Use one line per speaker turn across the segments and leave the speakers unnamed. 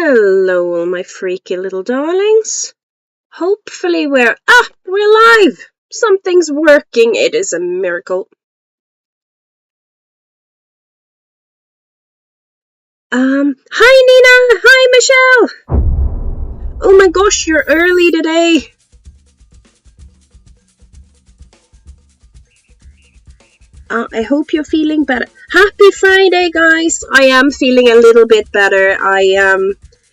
Hello, all my freaky little darlings. Hopefully we're live! Something's working. It is a miracle. Hi Nina! Hi Michelle! Oh my gosh, you're early today. I hope you're feeling better. Happy Friday, guys! I am feeling a little bit better.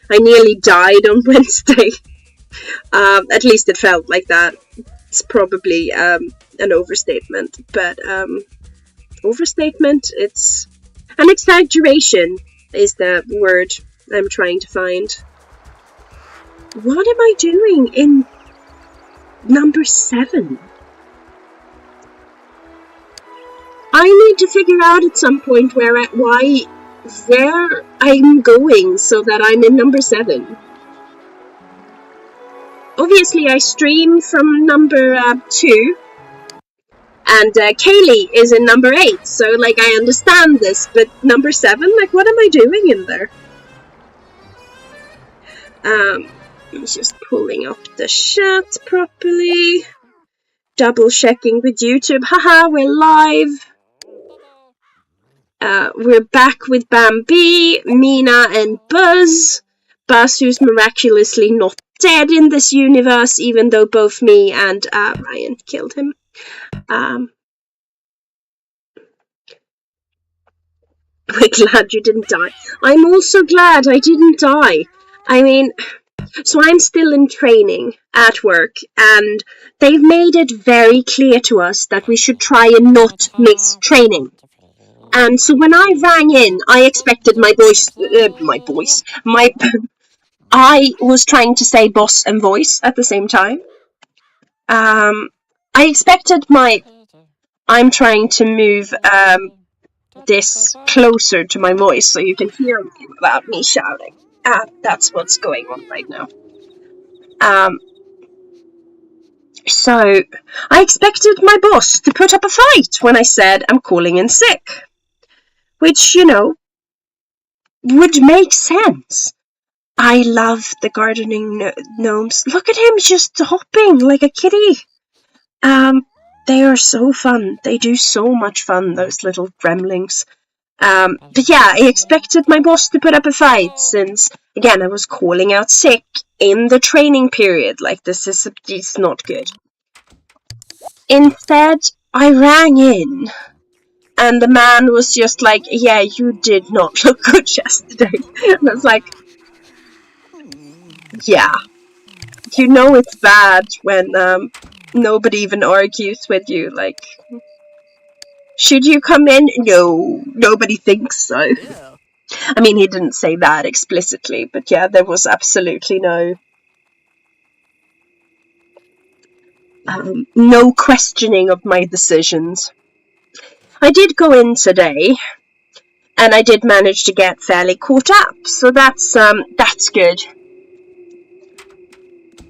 I nearly died on Wednesday. At least it felt like that. It's probably an overstatement, but overstatement, it's an exaggeration is the word I'm trying to find. What am I doing in number 7? I need to figure out at some point where I'm going so that I'm in number 7. Obviously, I stream from number 2, and Kaylee is in number 8, so, like, I understand this, but number 7, like, what am I doing in there? I'm just pulling up the chat properly, double-checking with YouTube. Haha, we're live. We're back with Bambi, Mina, and Buzz. Buzz, who's miraculously not dead in this universe, even though both me and Ryan killed him. We're glad you didn't die. I'm also glad I didn't die. I mean, so I'm still in training at work, and they've made it very clear to us that we should try and not miss training. And so when I rang in, I expected I was trying to say boss and voice at the same time. I expected I'm trying to move this closer to my voice so you can hear me without me shouting. That's what's going on right now. So I expected my boss to put up a fight when I said I'm calling in sick. Which, would make sense. I love the gardening gnomes. Look at him just hopping like a kitty. They are so fun. They do so much fun, those little gremlings. But yeah, I expected my boss to put up a fight since, again, I was calling out sick in the training period. Like, it's not good. Instead, I rang in. And the man was just like, yeah, you did not look good yesterday. And I was like, yeah. You know it's bad when nobody even argues with you. Like, should you come in? No, nobody thinks so. Yeah. I mean, he didn't say that explicitly, but yeah, there was absolutely no questioning of my decisions. I did go in today, and I did manage to get fairly caught up, so that's good.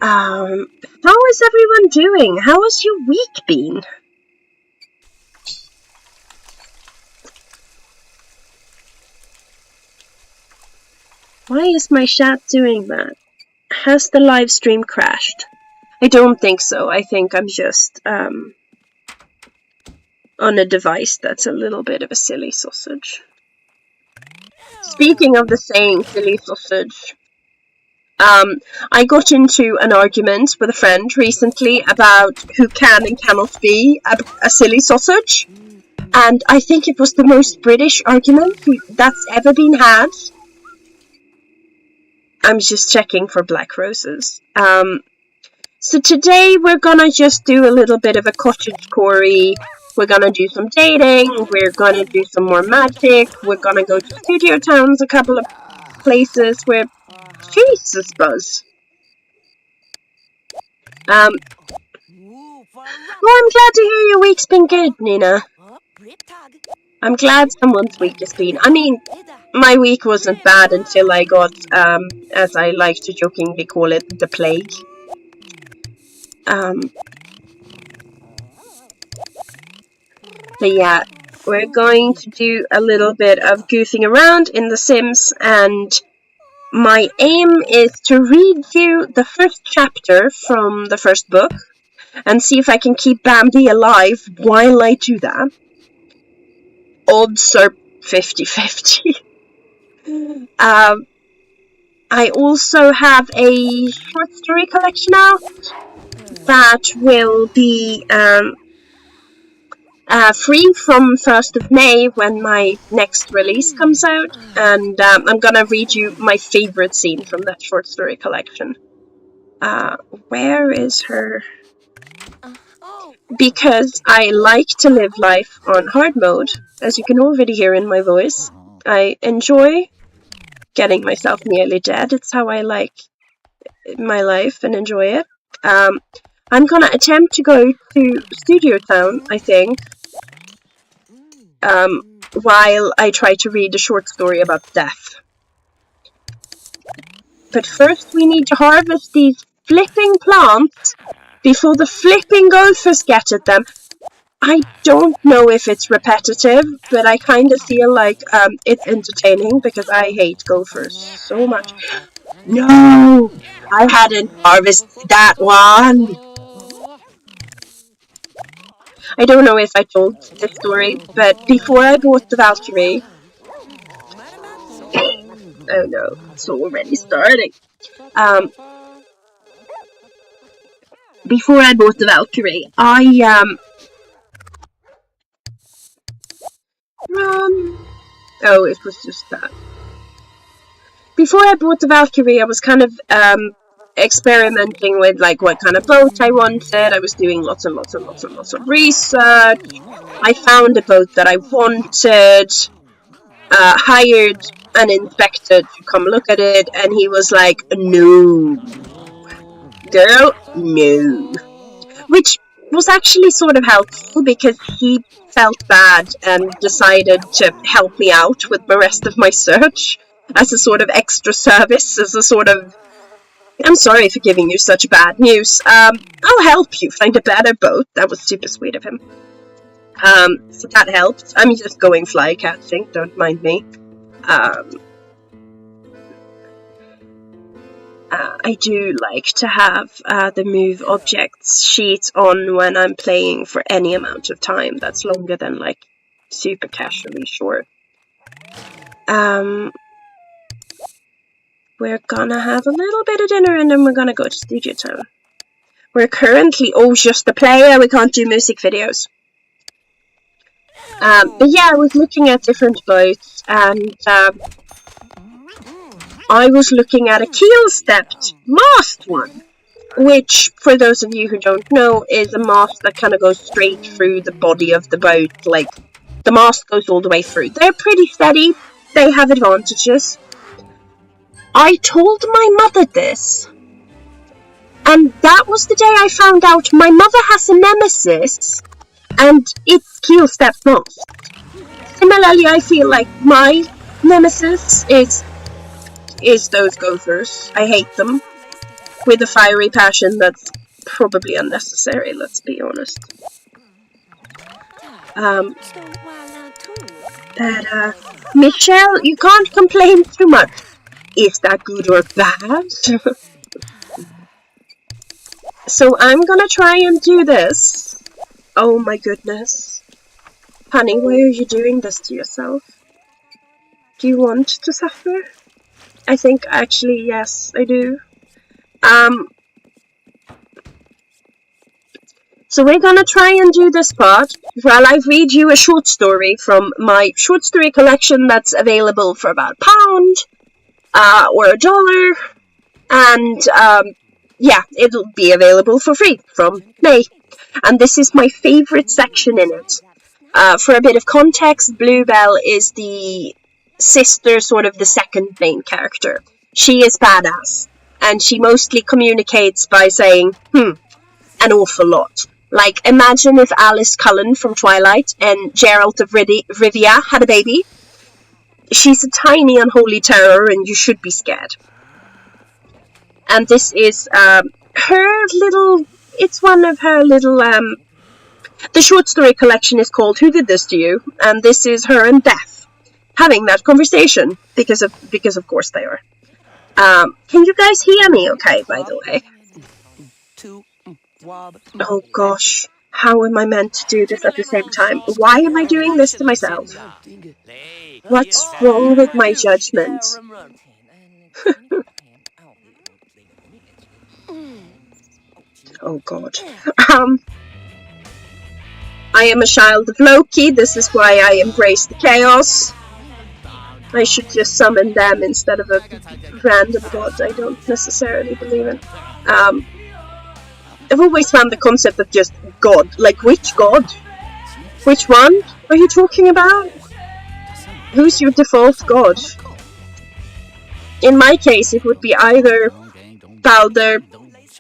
How is everyone doing? How has your week been? Why is my chat doing that? Has the live stream crashed? I don't think so. I think I'm just on a device that's a little bit of a silly sausage. Speaking of the saying silly sausage, I got into an argument with a friend recently about who can and cannot be a silly sausage, and I think it was the most British argument that's ever been had. I'm just checking for black roses. So today we're gonna just do a little bit of a cottagecore. We're gonna do some dating. We're gonna do some more magic. We're gonna go to studio towns, a couple of places where... Jesus, Buzz. Oh, I'm glad to hear your week's been good, Nina. I'm glad someone's week has been... I mean, my week wasn't bad until I got, as I like to jokingly call it, the plague. But yeah, we're going to do a little bit of goofing around in The Sims, and My aim is to read you the first chapter from the first book and see if I can keep Bambi alive while I do that. Odds are 50-50. I also have a short story collection out that will be free from 1st of May when my next release comes out, and I'm gonna read you my favorite scene from that short story collection. Where is her? Because I like to live life on hard mode, as you can already hear in my voice. I enjoy getting myself nearly dead. It's how I like my life and enjoy it. I'm gonna attempt to go to Studio Town, I think, while I try to read a short story about death. But first we need to harvest these flipping plants before the flipping gophers get at them. I don't know if it's repetitive, but I kind of feel like it's entertaining because I hate gophers so much. No! I hadn't harvested that one! I don't know if I told this story, but before I bought the Valkyrie... Oh no, it's already starting. Before I bought the Valkyrie, Oh, it was just that. Before I bought the Valkyrie, I was kind of experimenting with like what kind of boat I wanted. I was doing lots and lots of research. I found a boat that I wanted, hired an inspector to come look at it, and he was like, no, girl, no. Which was actually sort of helpful because he felt bad and decided to help me out with the rest of my search as a sort of extra service, as a sort of, I'm sorry for giving you such bad news. I'll help you find a better boat. That was super sweet of him. So that helped. I'm just going fly catching, don't mind me. I do like to have the move objects sheet on when I'm playing for any amount of time that's longer than like super casually short. We're gonna have a little bit of dinner and then we're gonna go to Studio Town. We're currently just a player, we can't do music videos. But yeah, I was looking at different boats and I was looking at a keel-stepped mast one, which, for those of you who don't know, is a mast that kind of goes straight through the body of the boat. Like, the mast goes all the way through. They're pretty steady. They have advantages. I told my mother this, and that was the day I found out my mother has a nemesis, and it's keel-stepped mast. Similarly, I feel like my nemesis is those gophers. I hate them with a fiery passion that's probably unnecessary, let's be honest. But Michelle, you can't complain too much. Is that good or bad? So I'm gonna try and do this. Oh my goodness. Honey, why are you doing this to yourself? Do you want to suffer? I think actually, yes, I do. So we're gonna try and do this part while I read you a short story from my short story collection that's available for about £1 or $1, and yeah, it'll be available for free from May. And this is my favorite section in it. For a bit of context, Bluebell is the sister, sort of the second main character. She is badass, and she mostly communicates by saying, an awful lot. Like, imagine if Alice Cullen from Twilight and Geralt of Rivia had a baby. She's a tiny unholy terror, and you should be scared. And this is her little... It's one of her little... The short story collection is called Who Did This To You? And this is her and Death having that conversation, because of course they are. Can you guys hear me okay, by the way? Oh gosh, how am I meant to do this at the same time? Why am I doing this to myself? What's wrong with my judgment? Oh god. I am a child of Loki, this is why I embrace the chaos. I should just summon them instead of a random god I don't necessarily believe in. I've always found the concept of just god, like which god? Which one are you talking about? Who's your default god? In my case, it would be either Balder,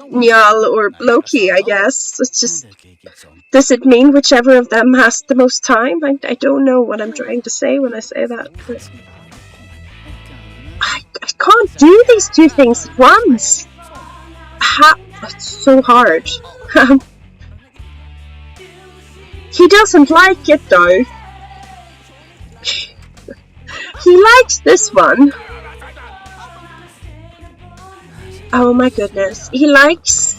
Njal, or Loki, I guess. It's just, does it mean whichever of them has the most time? I don't know what I'm trying to say when I say that. But I can't do these two things at once. It's so hard. He doesn't like it though. He likes this one. Oh my goodness. He likes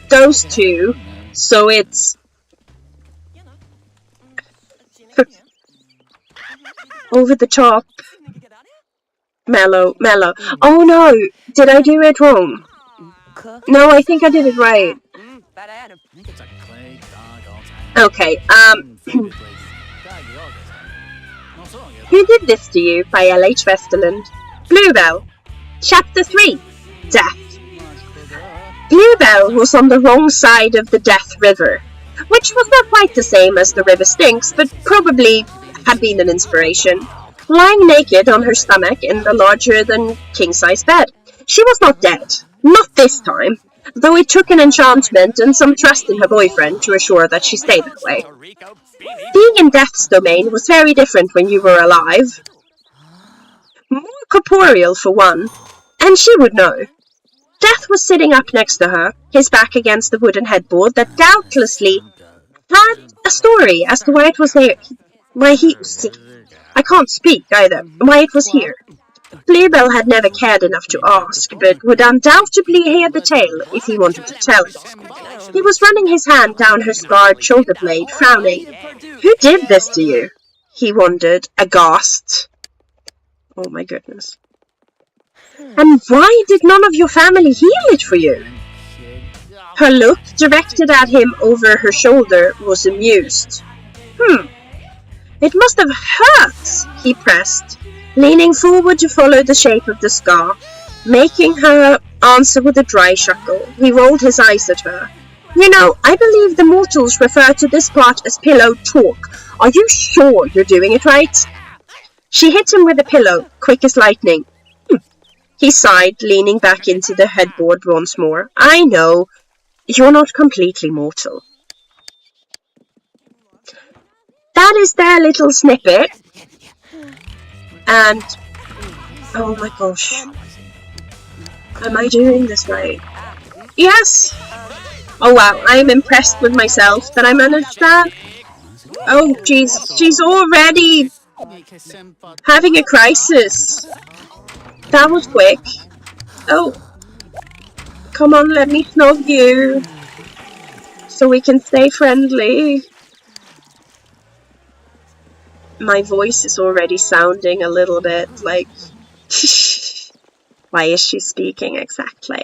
those two. So it's over the top. Mellow. Oh no! Did I do it wrong? No, I think I did it right. Okay, Who Did This to You by L.H. Westerland. Bluebell. Chapter 3. Death. Bluebell was on the wrong side of the Death River, which was not quite the same as the river Styx, but probably had been an inspiration. Lying naked on her stomach in the larger-than-king-size bed. She was not dead. Not this time, though it took an enchantment and some trust in her boyfriend to assure that she stayed that way. Being in Death's domain was very different when you were alive. More corporeal, for one, and she would know. Death was sitting up next to her, his back against the wooden headboard that doubtlessly had a story as to why it was there. I can't speak either. Why it was here. Bluebell had never cared enough to ask, but would undoubtedly hear the tale if he wanted to tell it. He was running his hand down her scarred shoulder blade, frowning. Who did this to you? He wondered, aghast. Oh my goodness. And why did none of your family heal it for you? Her look, directed at him over her shoulder, was amused. It must have hurt, he pressed, leaning forward to follow the shape of the scar. Making her answer with a dry chuckle, he rolled his eyes at her. You know, I believe the mortals refer to this part as pillow talk. Are you sure you're doing it right? She hit him with a pillow, quick as lightning. He sighed, leaning back into the headboard once more. I know, you're not completely mortal. That is their little snippet. And, oh my gosh. Am I doing this right? Yes! Oh wow, I am impressed with myself that I managed that. Oh jeez, she's already having a crisis. That was quick. Oh, come on, let me snog you. So we can stay friendly. My voice is already sounding a little bit like... Why is she speaking exactly?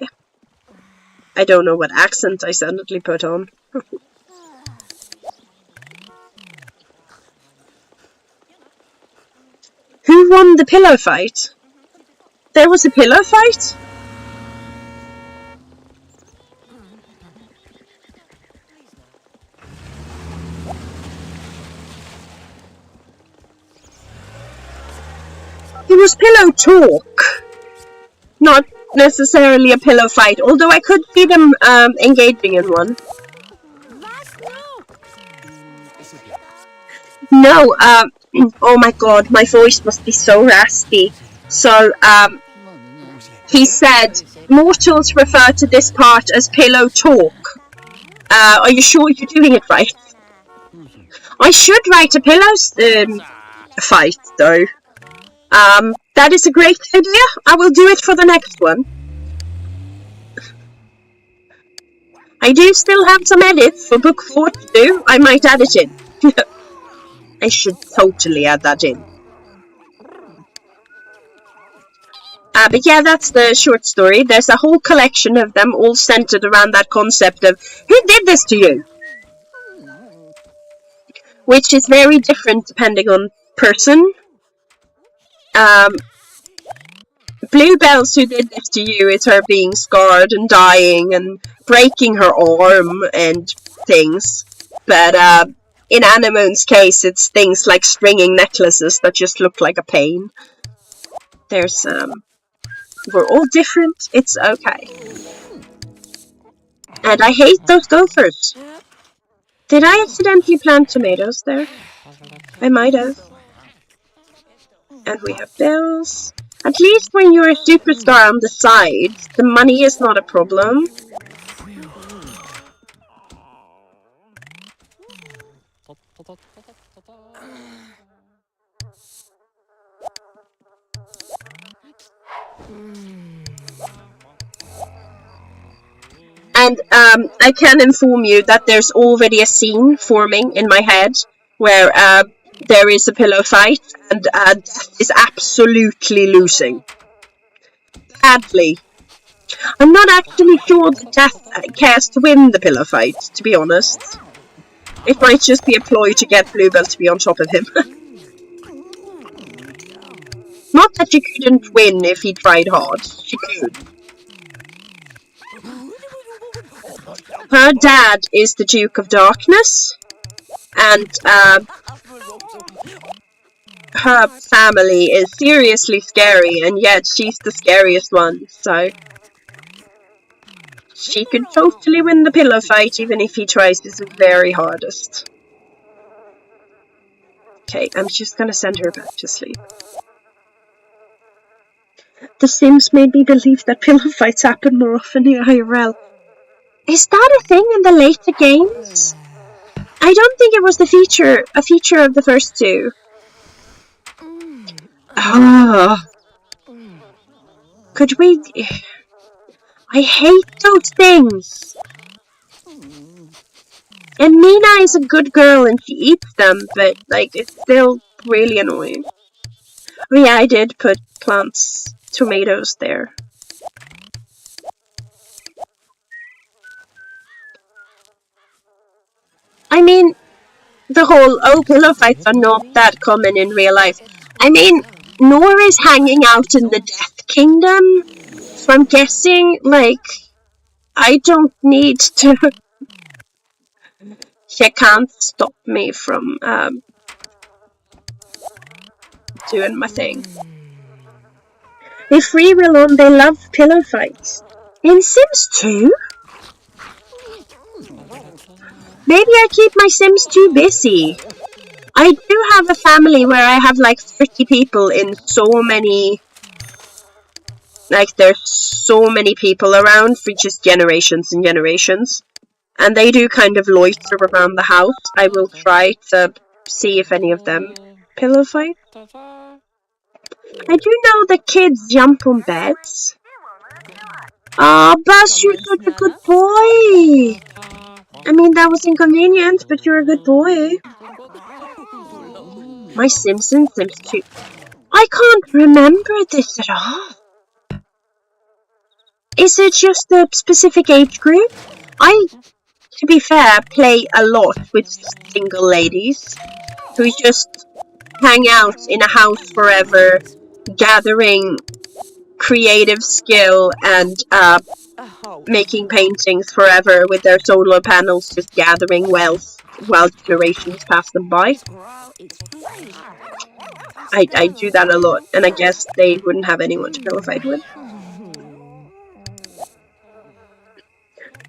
I don't know what accent I suddenly put on. Who won the pillow fight? There was a pillow fight? It was pillow talk. Not necessarily a pillow fight, although I could see them engaging in one. No, oh my god, my voice must be so raspy. So, he said, mortals refer to this part as pillow talk. Are you sure you're doing it right? I should write a pillow fight, though. That is a great idea. I will do it for the next one. I do still have some edits for book 4 to do. I might add it in. I should totally add that in. But yeah, that's the short story. There's a whole collection of them all centered around that concept of who did this to you? Which is very different depending on person. Bluebell's who did this to you is her being scarred and dying and breaking her arm and things. But in Anemone's case, it's things like stringing necklaces that just look like a pain. There's we're all different. It's okay. And I hate those gophers. Did I accidentally plant tomatoes there? I might have. And we have bills. At least when you're a superstar on the side, the money is not a problem. And I can inform you that there's already a scene forming in my head where there is a pillow fight and Death is absolutely losing. Badly. I'm not actually sure that Death cares to win the pillow fight, to be honest. It might just be a ploy to get Bluebell to be on top of him. Not that she couldn't win if he tried hard. She could. Her dad is the Duke of Darkness, and her family is seriously scary, and yet she's the scariest one, so she could totally win the pillow fight even if he tries his very hardest. Okay, I'm just gonna send her back to sleep. The Sims made me believe that pillow fights happen more often in IRL. Is that a thing in the later games? I don't think it was a feature of the first two. Could we... I hate those things! And Mina is a good girl and she eats them, but, like, it's still really annoying. Oh yeah, I did put tomatoes there. I mean, the whole, pillow fights are not that common in real life. I mean, Nora is hanging out in the Death Kingdom, so I'm guessing, like, I don't need to... She can't stop me from, doing my thing. In Free Will On, they love pillow fights. In Sims 2? Maybe I keep my Sims too busy. I do have a family where I have like 30 people in so many... Like, there's so many people around for just generations and generations. And they do kind of loiter around the house. I will try to see if any of them pillow fight. I do know the kids jump on beds. Oh, Buzz, you're such a good boy! I mean, that was inconvenient, but you're a good boy. My Sims and Sims 2. I can't remember this at all. Is it just a specific age group? To be fair, play a lot with single ladies who just hang out in a house forever, gathering creative skill and making paintings forever with their solar panels, just gathering wealth while generations pass them by. I do that a lot, and I guess they wouldn't have anyone to pillow fight with.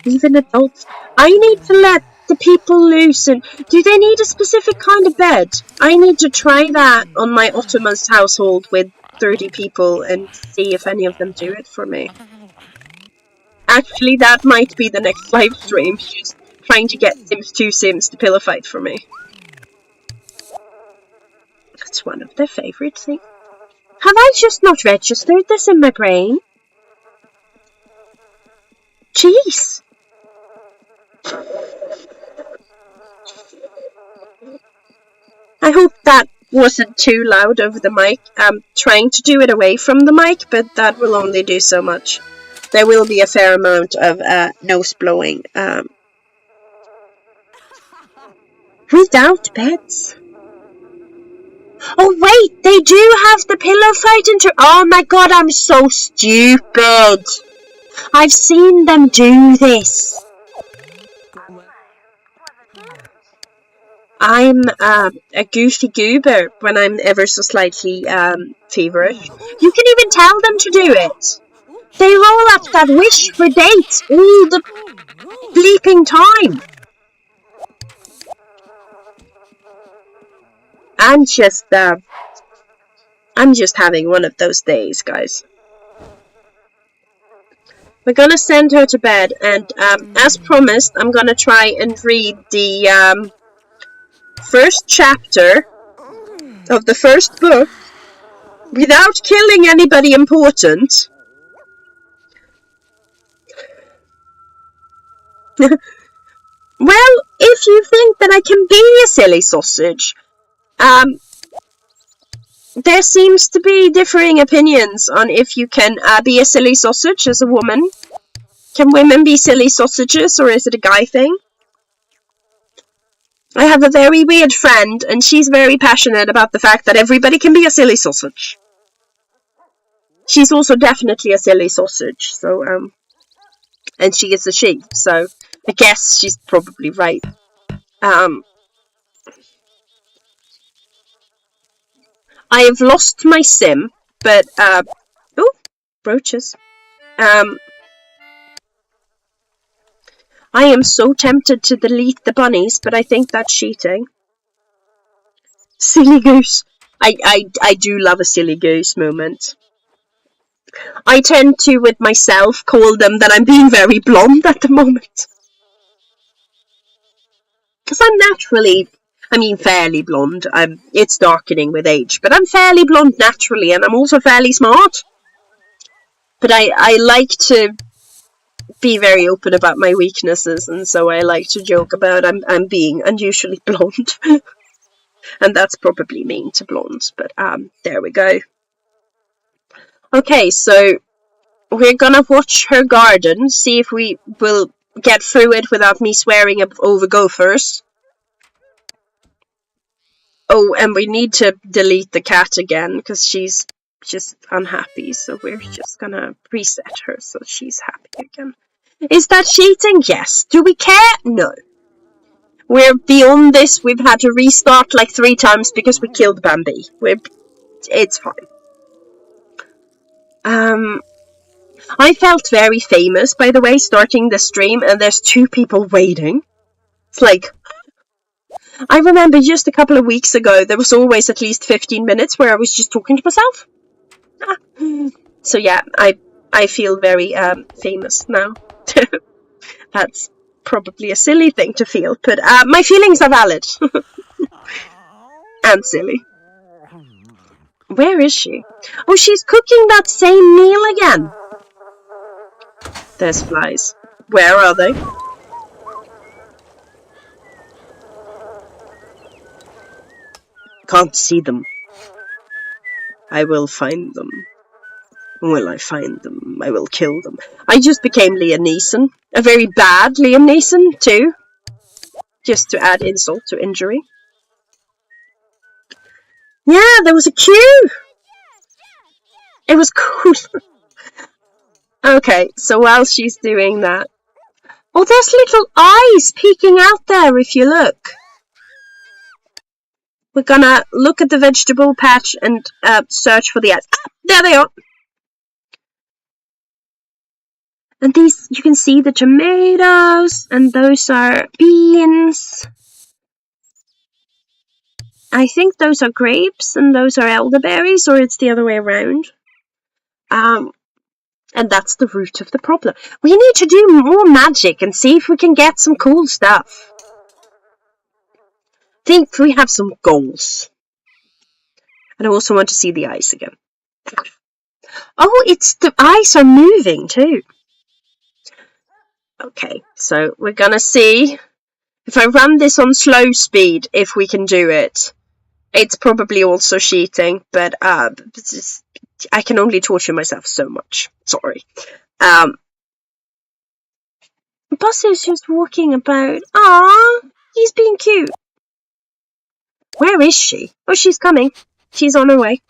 Even adults. I need to let the people loose. And do they need a specific kind of bed? I need to try that on my Ottoma's household with 30 people and see if any of them do it for me. Actually, that might be the next live stream. Just trying to get Sims 2 Sims to pillow fight for me. That's one of their favorite things. Have I just not registered this in my brain? Jeez. I hope that wasn't too loud over the mic. I'm trying to do it away from the mic, but that will only do so much. There will be a fair amount of nose blowing. Without beds. Oh wait, they do have the pillow fight oh my god, I'm so stupid. I've seen them do this. I'm a goofy goober when I'm ever so slightly feverish. You can even tell them to do it. They roll up that wish for dates all the bleeping time. I'm just having one of those days, guys. We're gonna send her to bed, and as promised, I'm gonna try and read the first chapter of the first book without killing anybody important. Well, if you think that I can be a silly sausage, there seems to be differing opinions on if you can be a silly sausage as a woman. Can women be silly sausages, or is it a guy thing? I have a very weird friend, and she's very passionate about the fact that everybody can be a silly sausage. She's also definitely a silly sausage, so, and she is a she, so I guess she's probably right. I have lost my sim, but, oh, brooches. I am so tempted to delete the bunnies, but I think that's cheating. Silly goose. I do love a silly goose moment. I tend to, with myself, call them that I'm being very blonde at the moment. Because I'm naturally, fairly blonde. It's darkening with age, but I'm fairly blonde naturally, and I'm also fairly smart. But I like to be very open about my weaknesses, and so I like to joke about I'm being unusually blonde. And that's probably mean to blondes, but there we go. Okay, so we're gonna watch her garden, see if we will get through it without me swearing over gophers. Oh, and we need to delete the cat again, because she's just unhappy, so we're just gonna reset her so she's happy again. Is that cheating? Yes. Do we care? No. We're beyond this. We've had to restart like 3 times because we killed Bambi. It's fine. I felt very famous, by the way, starting the stream, and there's 2 people waiting. It's like, I remember just a couple of weeks ago, there was always at least 15 minutes where I was just talking to myself. So yeah, I feel very famous now. That's probably a silly thing to feel, but my feelings are valid. And silly. Where is she? Oh, she's cooking that same meal again. There's flies. Where are they? Can't see them. I will find them. Will I find them? I will kill them. I just became Liam Neeson. A very bad Liam Neeson, too. Just to add insult to injury. Yeah, there was a queue! It was cool. Okay, so while she's doing that... Oh, there's little eyes peeking out there if you look. We're gonna look at the vegetable patch and search for the eyes. Ah, there they are! And these, you can see the tomatoes, and those are beans. I think those are grapes, and those are elderberries, or it's the other way around. And that's the root of the problem. We need to do more magic and see if we can get some cool stuff. I think we have some goals. And I also want to see the eyes again. Oh, it's the eyes are moving too. Okay, so we're gonna see if I run this on slow speed, if we can do it. It's probably also cheating, but I can only torture myself so much. Sorry. Buzz is just walking about. Aww, he's being cute. Where is she? Oh, she's coming. She's on her way.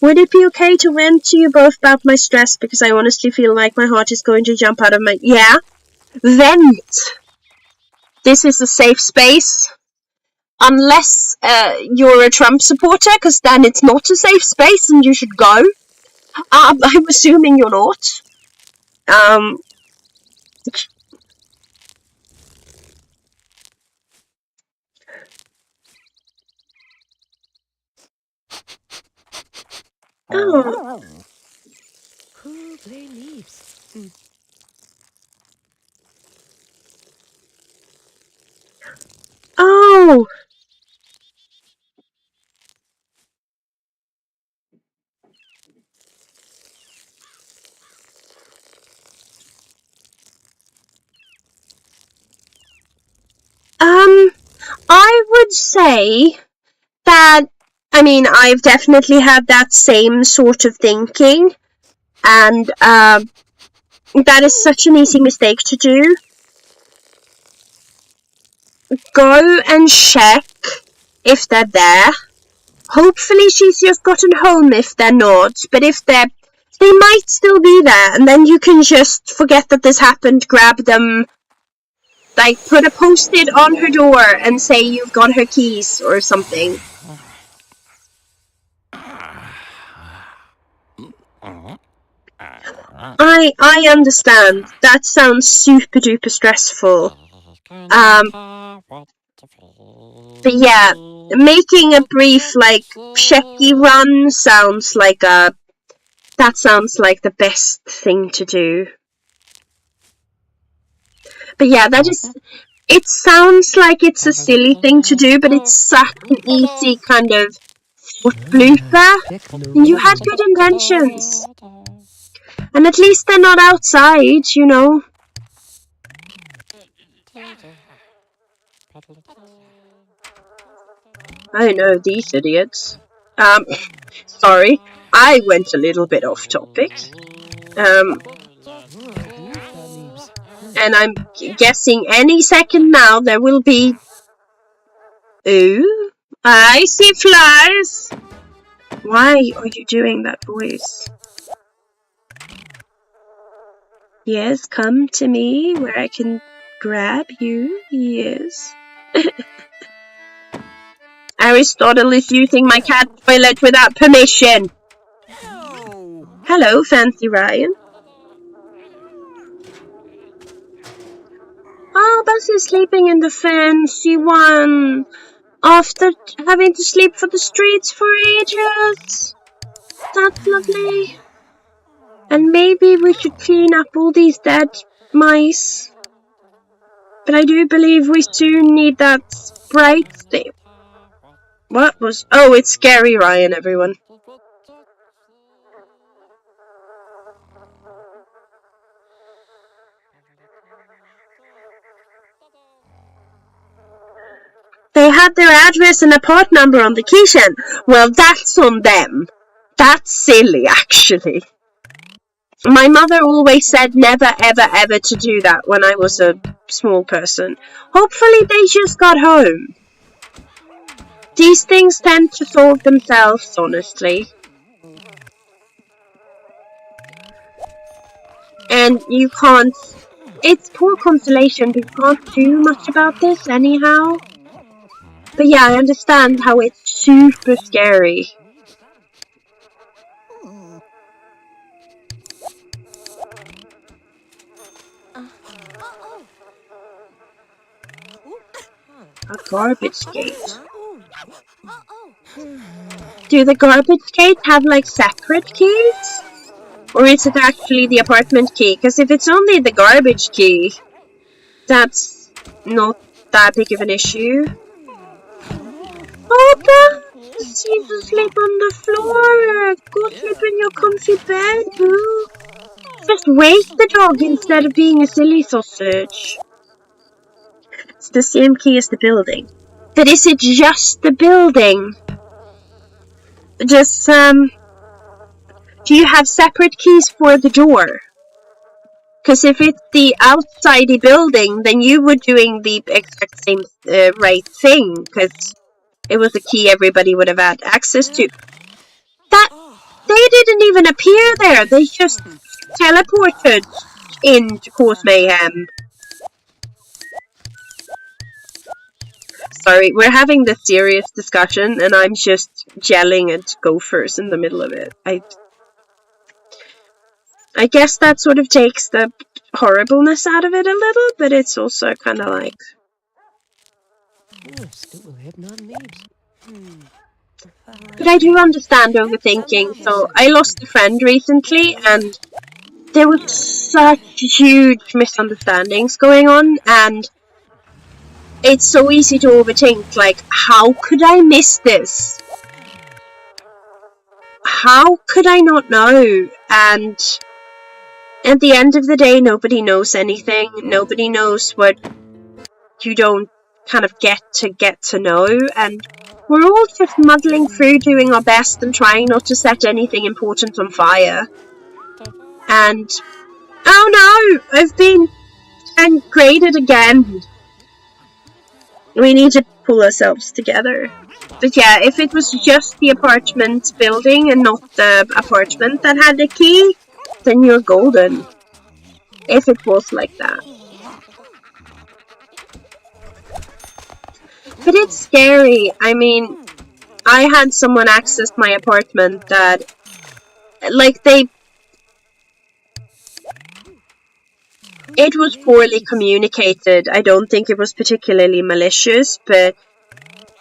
Would it be okay to vent to you both about my stress, because I honestly feel like my heart is going to jump out of my... Yeah? Vent! This is a safe space. Unless you're a Trump supporter, because then it's not a safe space and you should go. I'm assuming you're not. Oh.
Who play leaves?
Oh! I would say that, I mean, I've definitely had that same sort of thinking, and that is such an easy mistake to do. Go and check if they're there. Hopefully she's just gotten home if they're not, but if they might still be there, and then you can just forget that this happened, grab them, like put a post-it on her door and say you've got her keys or something. I understand. That sounds super duper stressful. But yeah, making a brief like checky run sounds like the best thing to do. But yeah, it sounds like it's a silly thing to do, but it's such an easy kind of blooper. And you had good intentions. And at least they're not outside, you know. I know, these idiots. Sorry, I went a little bit off topic. And I'm guessing any second now there will be... Ooh, I see flies! Why are you doing that voice? Yes, come to me where I can grab you. Yes. Aristotle is using my cat toilet without permission. Hello, Fancy Ryan. Oh, Buzz is sleeping in the fancy one. After having to sleep for the streets for ages. That's lovely. And maybe we should clean up all these dead mice. But I do believe we soon need that sprite thing. What was... Oh, it's Scary Ryan, everyone. They had their address and a part number on the keychain. Well, that's on them. That's silly, actually. My mother always said never, ever, ever to do that when I was a small person. Hopefully they just got home. These things tend to solve themselves, honestly. And you can't... It's poor consolation, but you can't do much about this anyhow. But yeah, I understand how it's super scary. A garbage gate. Do the garbage gates have like separate keys? Or is it actually the apartment key? Because if it's only the garbage key, that's not that big of an issue. Oh, Buzz! He's asleep on the tired. Go sleep in your comfy bed, boo. Just wake the dog instead of being a silly sausage. It's the same key as the building. But is it just the building? Just, do you have separate keys for the door? Because if it's the outside the building, then you were doing the exact same right thing, because it was a key everybody would have had access to. That they didn't even appear there. They just teleported in to cause mayhem. Sorry, we're having this serious discussion, and I'm just yelling at gophers in the middle of it. I guess that sort of takes the horribleness out of it a little, but it's also kind of like... But I do understand overthinking, so I lost a friend recently, and there was such huge misunderstandings going on, and it's so easy to overthink, like, how could I miss this? How could I not know? And at the end of the day, nobody knows anything. Nobody knows what you don't kind of get to know, and we're all just muddling through, doing our best and trying not to set anything important on fire. And oh no, I've been graded again. We need to pull ourselves together. But yeah, if it was just the apartment building and not the apartment that had the key, then you're golden. If it was like that. But it's scary. I mean, I had someone access my apartment that, like, it was poorly communicated. I don't think it was particularly malicious, but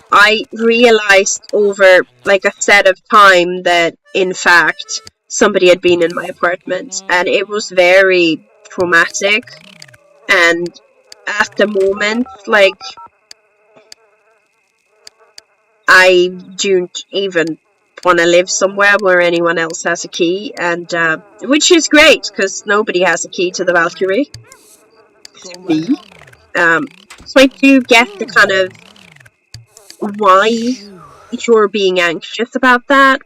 I realized over, like, a set of time that, in fact, somebody had been in my apartment, and it was very traumatic. And at the moment, like, I don't even want to live somewhere where anyone else has a key, and which is great, because nobody has a key to the Valkyrie. Me. So I do get the kind of why you're being anxious about that.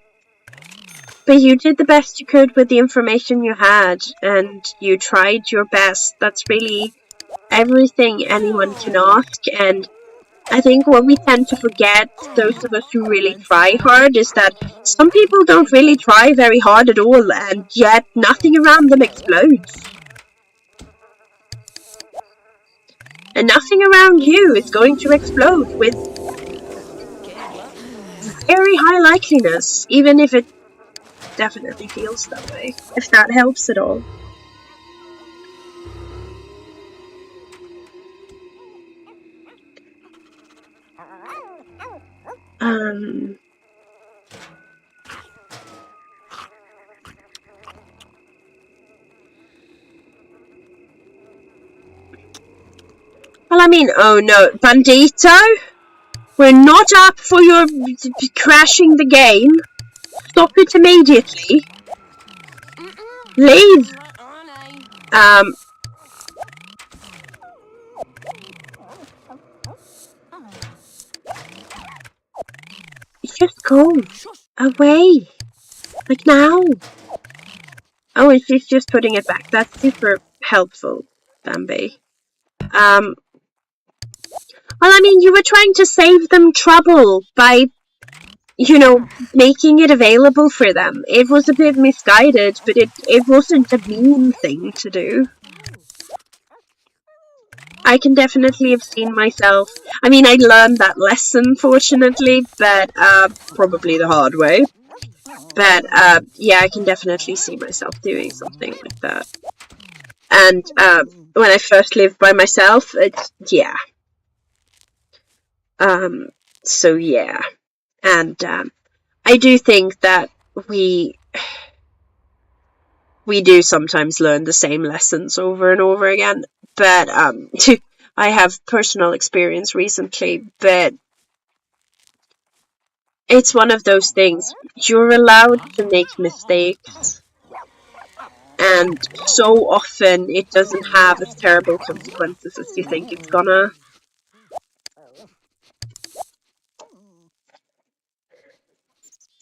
But you did the best you could with the information you had, and you tried your best. That's really everything anyone can ask, and I think what we tend to forget, those of us who really try hard, is that some people don't really try very hard at all, and yet nothing around them explodes. And nothing around you is going to explode with very high likeliness, even if it definitely feels that way, if that helps at all. Well, I mean, oh no, Bandito? We're not up for your crashing the game. Stop it immediately. Leave. Just go away. Like now. Oh, and she's just putting it back. That's super helpful, Bambi. Well, I mean, you were trying to save them trouble by, you know, making it available for them. It was a bit misguided, but it wasn't a mean thing to do. I can definitely have seen myself. I mean, I learned that lesson, fortunately, but probably the hard way. But yeah, I can definitely see myself doing something like that. And when I first lived by myself, yeah. So yeah, and I do think that we do sometimes learn the same lessons over and over again. But I have personal experience recently, but It's one of those things. You're allowed to make mistakes, and so often it doesn't have as terrible consequences as you think it's gonna.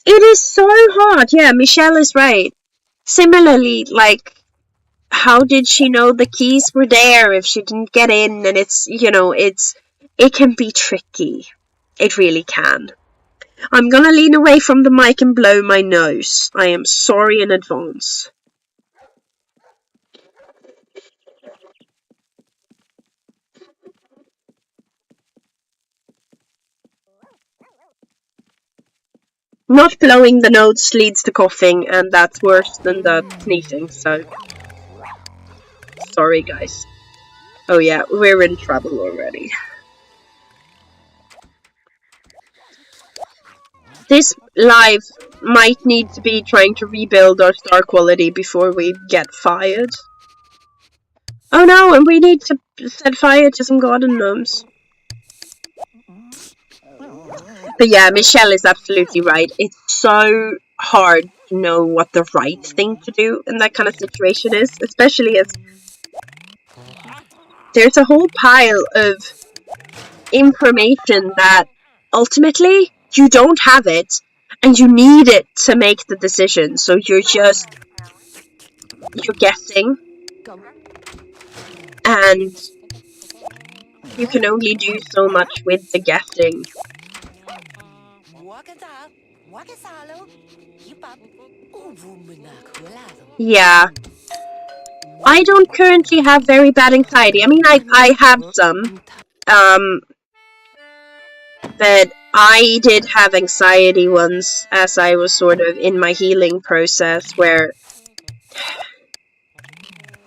It is so hard. Yeah, Michelle is right. Similarly, like, how did she know the keys were there if she didn't get in? And it can be tricky. It really can. I'm gonna lean away from the mic and blow my nose. I am sorry in advance. Not blowing the nose leads to coughing, and that's worse than the sneezing, so sorry guys. Oh yeah, we're in trouble already. This live might need to be trying to rebuild our star quality before we get fired. Oh no, and we need to set fire to some garden gnomes. But yeah, Michelle is absolutely right. It's so hard to know what the right thing to do in that kind of situation is, especially as there's a whole pile of information that ultimately you don't have it and you need it to make the decision. So you're guessing, and you can only do so much with the guessing. Yeah. I don't currently have very bad anxiety. I mean, I have some. But I did have anxiety once as I was sort of in my healing process, where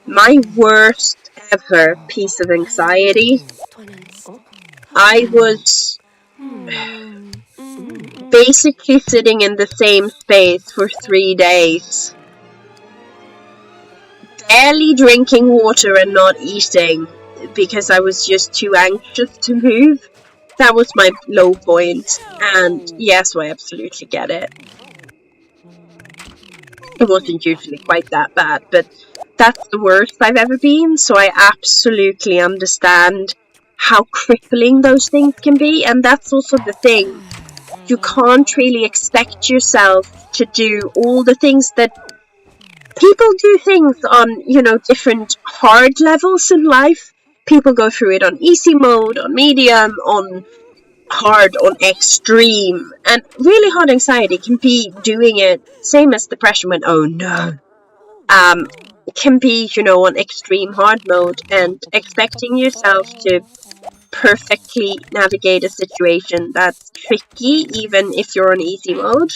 my worst ever piece of anxiety, I was basically sitting in the same space for 3 days, barely drinking water and not eating because I was just too anxious to move. That was my low point, and yes, I absolutely get it. It wasn't usually quite that bad, but that's the worst I've ever been, so I absolutely understand how crippling those things can be, and that's also the thing. You can't really expect yourself to do all the things that people do things on, different hard levels in life. People go through it on easy mode, on medium, on hard, on extreme, and really hard anxiety can be doing it same as depression when, oh no, can be, on extreme hard mode, and expecting yourself to perfectly navigate a situation that's tricky even if you're on easy mode.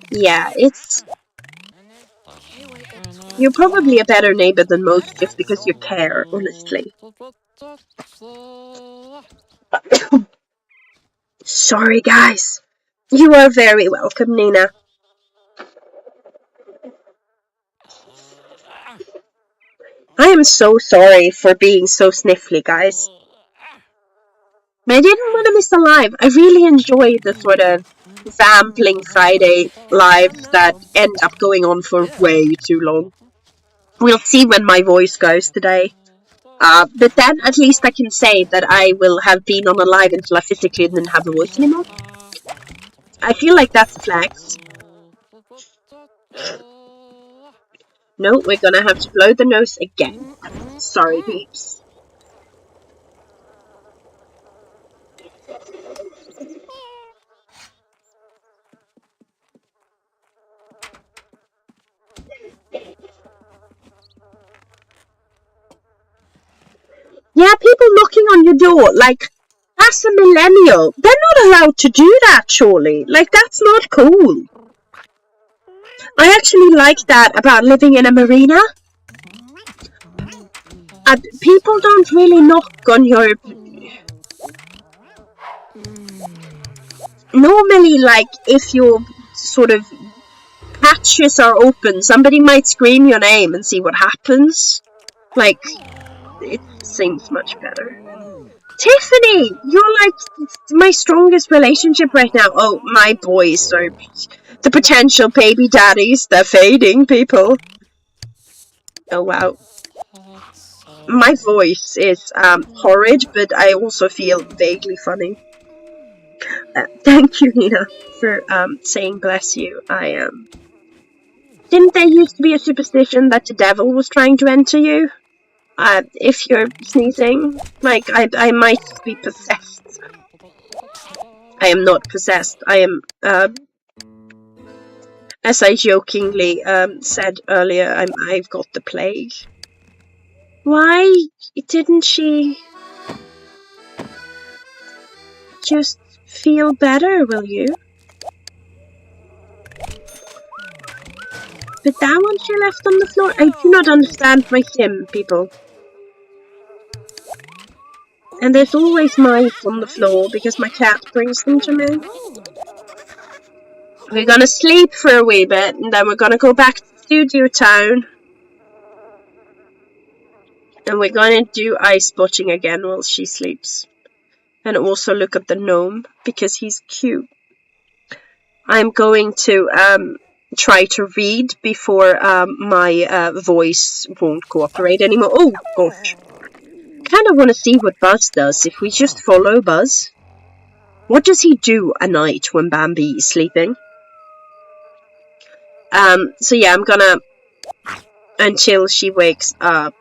Yeah, you're probably a better neighbor than most just because you care, honestly. Sorry guys. You are very welcome, Nina. I am so sorry for being so sniffly, guys. But I didn't want to miss a live. I really enjoy the sort of sampling Friday lives that end up going on for way too long. We'll see when my voice goes today. But then at least I can say that I will have been on a live until I physically didn't have a voice anymore. I feel like that's a flex. No, we're gonna have to blow the nose again. Sorry, peeps. Yeah, people knocking on your door, like, as a millennial, they're not allowed to do that, surely. Like, that's not cool. I actually like that about living in a marina. People don't really knock on your... Normally, like, if your sort of patches are open, somebody might scream your name and see what happens. Like, it seems much better. Tiffany, you're like my strongest relationship right now. Oh, my boys are the potential baby daddies. They're fading, people. Oh, wow. My voice is horrid, but I also feel vaguely funny. Thank you, Nina, for saying bless you. Didn't there used to be a superstition that the devil was trying to enter you? If you're sneezing, like I might be possessed. I am not possessed. I am, as I jokingly said earlier, I've got the plague. Why didn't she just feel better, will you? But that one she left on the floor? I do not understand my sim, people. And there's always mice on the floor because my cat brings them to me. We're gonna sleep for a wee bit and then we're gonna go back to Studio Town. And we're gonna do ice spotting again while she sleeps. And also look at the gnome because he's cute. I'm going to try to read before my voice won't cooperate anymore. Oh gosh. Kind of want to see what Buzz does if we just follow Buzz. What does he do at night when Bambi is sleeping? So yeah, I'm gonna, until she wakes up,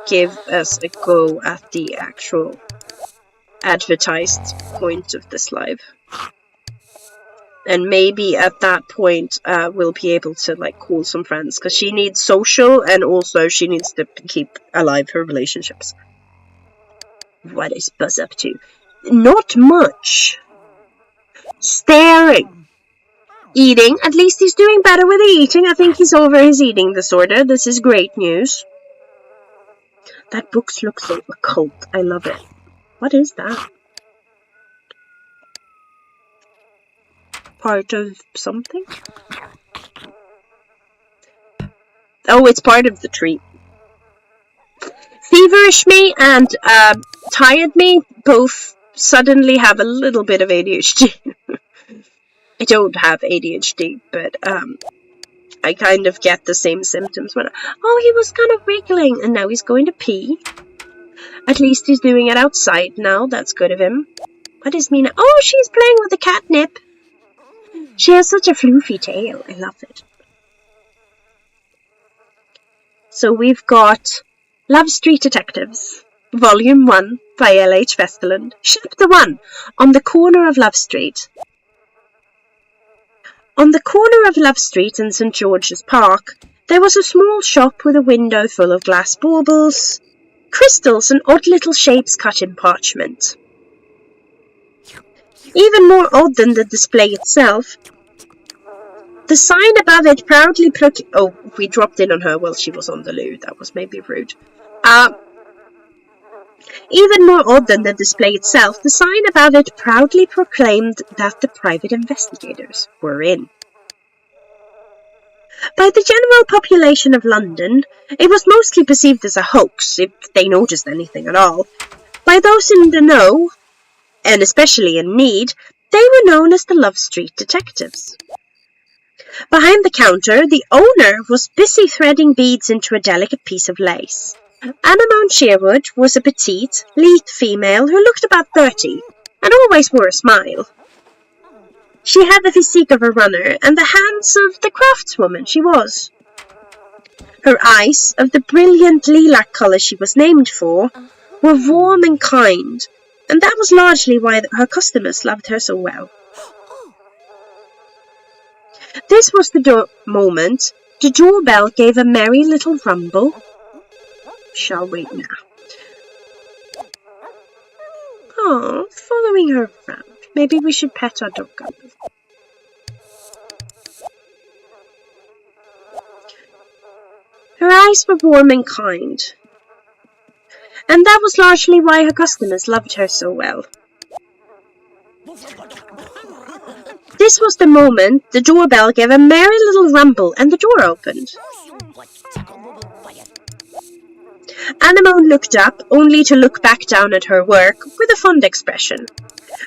give us a go at the actual advertised point of this live. And maybe at that point we'll be able to like call some friends because she needs social and also she needs to keep alive her relationships. What is Buzz up to? Not much. Staring. Eating. At least he's doing better with the eating. I think he's over his eating disorder. This is great news. That book looks so occult. I love it. What is that? Part of something? Oh, it's part of the tree. Feverish me and tired me both suddenly have a little bit of ADHD. I don't have ADHD, but I kind of get the same symptoms when he was kind of wiggling and now he's going to pee. At least he's doing it outside now. That's good of him. What is Mina? Oh, she's playing with the catnip. She has such a floofy tail. I love it. So we've got Love Street Detectives, Volume 1 by L.H. Westerland, Chapter 1, On the Corner of Love Street. On the corner of Love Street and St. George's Park, there was a small shop with a window full of glass baubles, crystals and odd little shapes cut in parchment. Even more odd than the display itself, the sign above it proudly Oh, we dropped in on her while she was on the loo. That was maybe rude. Even more odd than the display itself, the sign above it proudly proclaimed that the private investigators were in. By the general population of London, it was mostly perceived as a hoax, if they noticed anything at all. By those in the know, and especially in need, they were known as the Love Street Detectives. Behind the counter, the owner was busy threading beads into a delicate piece of lace. Anna Mount Sherwood was a petite, lithe female who looked about 30 and always wore a smile. She had the physique of a runner and the hands of the craftswoman she was. Her eyes, of the brilliant lilac colour she was named for, were warm and kind, and that was largely why her customers loved her so well. This was the moment the doorbell gave a merry little rumble. Shall we now? Oh, following her around. Maybe we should pet our dog up. Her eyes were warm and kind, and that was largely why her customers loved her so well. This was the moment the doorbell gave a merry little rumble and the door opened. Anemone looked up, only to look back down at her work with a fond expression.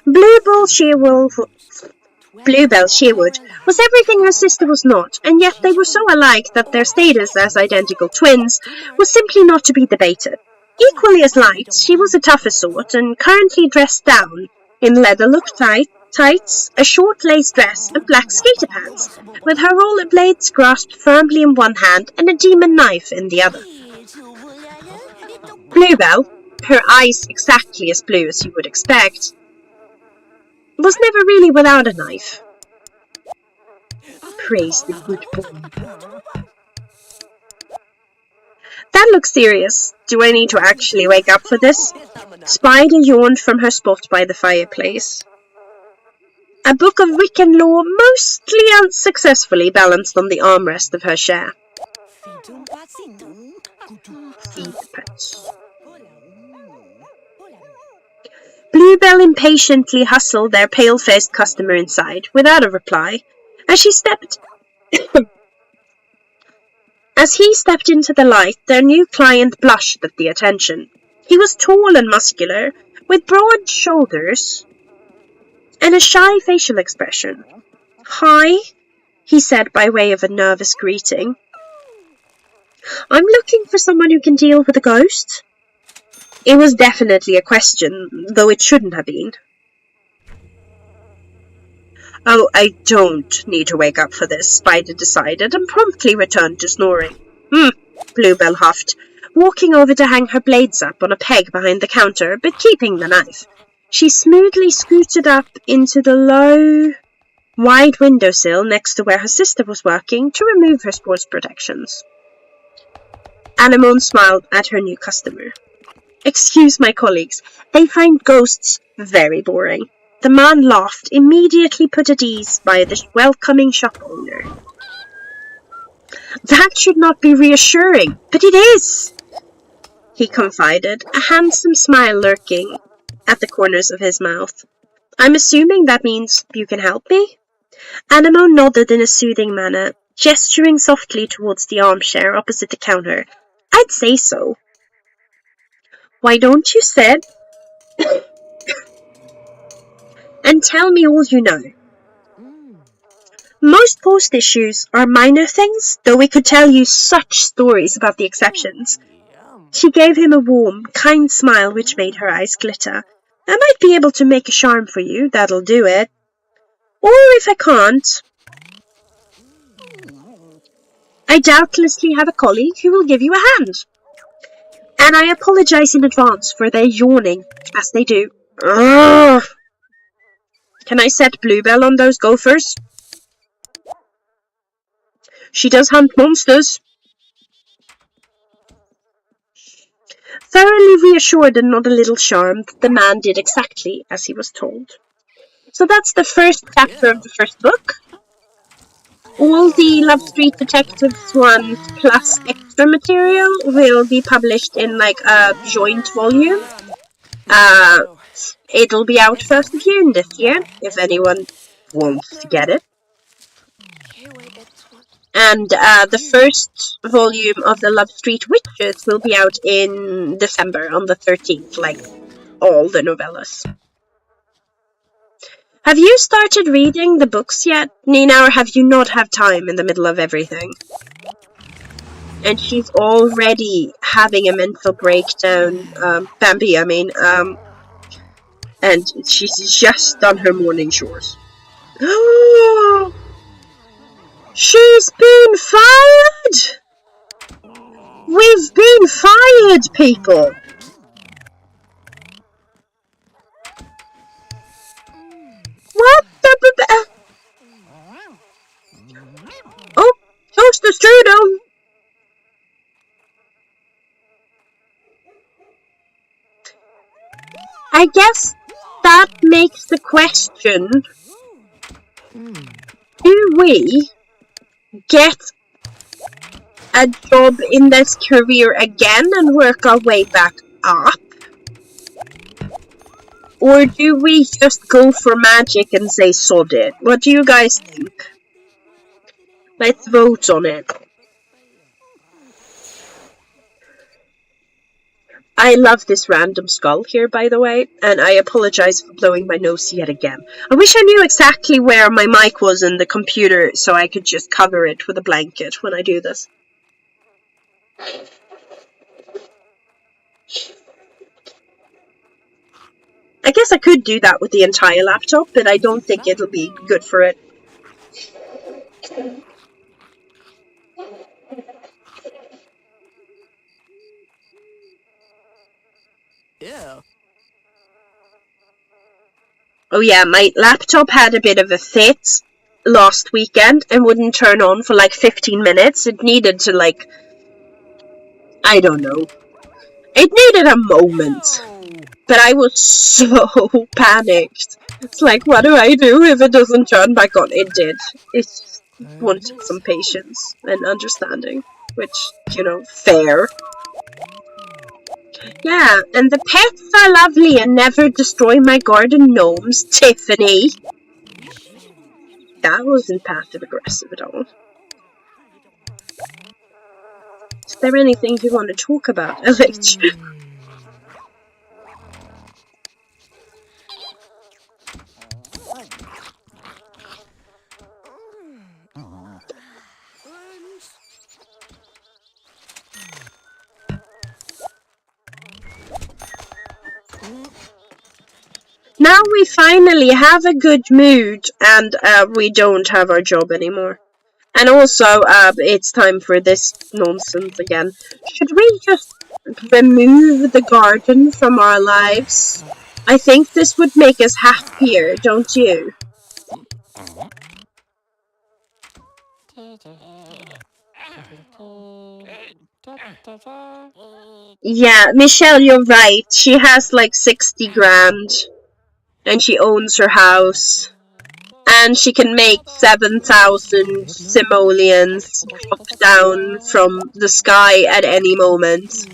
Bluebell Shearwood was everything her sister was not, and yet they were so alike that their status as identical twins was simply not to be debated. Equally as light, she was a tougher sort, and currently dressed down in leather-look tights, a short lace dress, and black skater pants, with her rollerblades grasped firmly in one hand and a demon knife in the other. Bluebell, her eyes exactly as blue as you would expect, was never really without a knife. Praise the good boy. That looks serious. Do I need to actually wake up for this? Spider yawned from her spot by the fireplace. A book of Wiccan law mostly unsuccessfully balanced on the armrest of her chair. Feed the pets. Bluebell impatiently hustled their pale-faced customer inside, without a reply, as he stepped into the light. Their new client blushed at the attention. He was tall and muscular, with broad shoulders and a shy facial expression. "Hi," he said by way of a nervous greeting. "I'm looking for someone who can deal with a ghost." It was definitely a question, though it shouldn't have been. "Oh, I don't need to wake up for this," Spider decided, and promptly returned to snoring. Bluebell huffed, walking over to hang her blades up on a peg behind the counter, but keeping the knife. She smoothly scooted up into the low, wide windowsill next to where her sister was working to remove her sports protections. Anemone smiled at her new customer. "Excuse my colleagues, they find ghosts very boring." The man laughed, immediately put at ease by the welcoming shop owner. "That should not be reassuring, but it is," he confided, a handsome smile lurking at the corners of his mouth. "I'm assuming that means you can help me?" Anemone nodded in a soothing manner, gesturing softly towards the armchair opposite the counter. "I'd say so." "Why don't you sit and tell me all you know?" "Most post issues are minor things, though we could tell you such stories about the exceptions." She gave him a warm, kind smile which made her eyes glitter. "I might be able to make a charm for you, that'll do it. Or if I can't, I doubtlessly have a colleague who will give you a hand. And I apologize in advance for their yawning, as they do." "Ugh. Can I set Bluebell on those gophers? She does hunt monsters." Thoroughly reassured and not a little charmed, the man did exactly as he was told. So that's the first chapter of the first book. All the Love Street Detectives ones plus extra material will be published in like a joint volume. It'll be out first of June this year, if anyone wants to get it. And the first volume of the Love Street Witches will be out in December on the 13th, like all the novellas. Have you started reading the books yet, Nina, or have you not had time in the middle of everything? And she's already having a mental breakdown, Bambi, and she's just done her morning chores. She's been fired! We've been fired, people! What the... Oh, toaster strudel! I guess that makes the question, do we get a job in this career again and work our way back up? Or do we just go for magic and say sod it? What do you guys think? Let's vote on it. I love this random skull here, by the way, and I apologize for blowing my nose yet again. I wish I knew exactly where my mic was in the computer so I could just cover it with a blanket when I do this. I guess I could do that with the entire laptop, but I don't think it'll be good for it.
Yeah.
Oh yeah, my laptop had a bit of a fit last weekend and wouldn't turn on for like 15 minutes. It needed to I don't know. It needed a moment. But I was so panicked. It's like, what do I do if it doesn't turn back on? It did. It just wanted some patience and understanding, which, fair. Yeah, and the pets are lovely and never destroy my garden gnomes, Tiffany. That wasn't passive aggressive at all. Is there anything you want to talk about, LH? Now we finally have a good mood and we don't have our job anymore. And also, it's time for this nonsense again. Should we just remove the garden from our lives? I think this would make us happier, don't you? Yeah, Michelle, you're right. She has like 60 grand. And she owns her house. And she can make 7,000 simoleons drop down from the sky at any moment.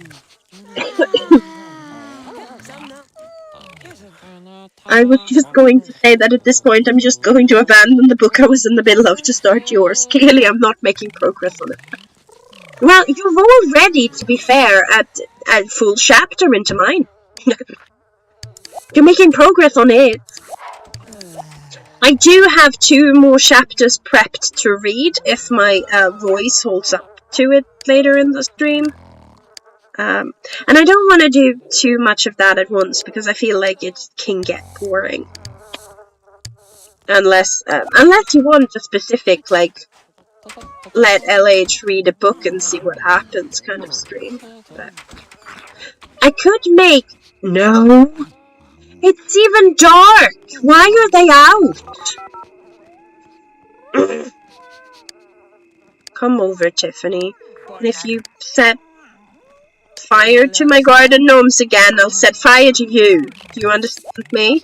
I was just going to say that at this point I'm just going to abandon the book I was in the middle of to start yours. Clearly I'm not making progress on it. Well, you've already, to be fair, at full chapter into mine. You're making progress on it. I do have 2 more chapters prepped to read if my voice holds up to it later in the stream. And I don't want to do too much of that at once because I feel like it can get boring. Unless you want a specific, like, let LH read a book and see what happens kind of stream. But I could make... No! It's even dark! Why are they out? Come over, Tiffany. And if you set fire to my garden gnomes again, I'll set fire to you. Do you understand me?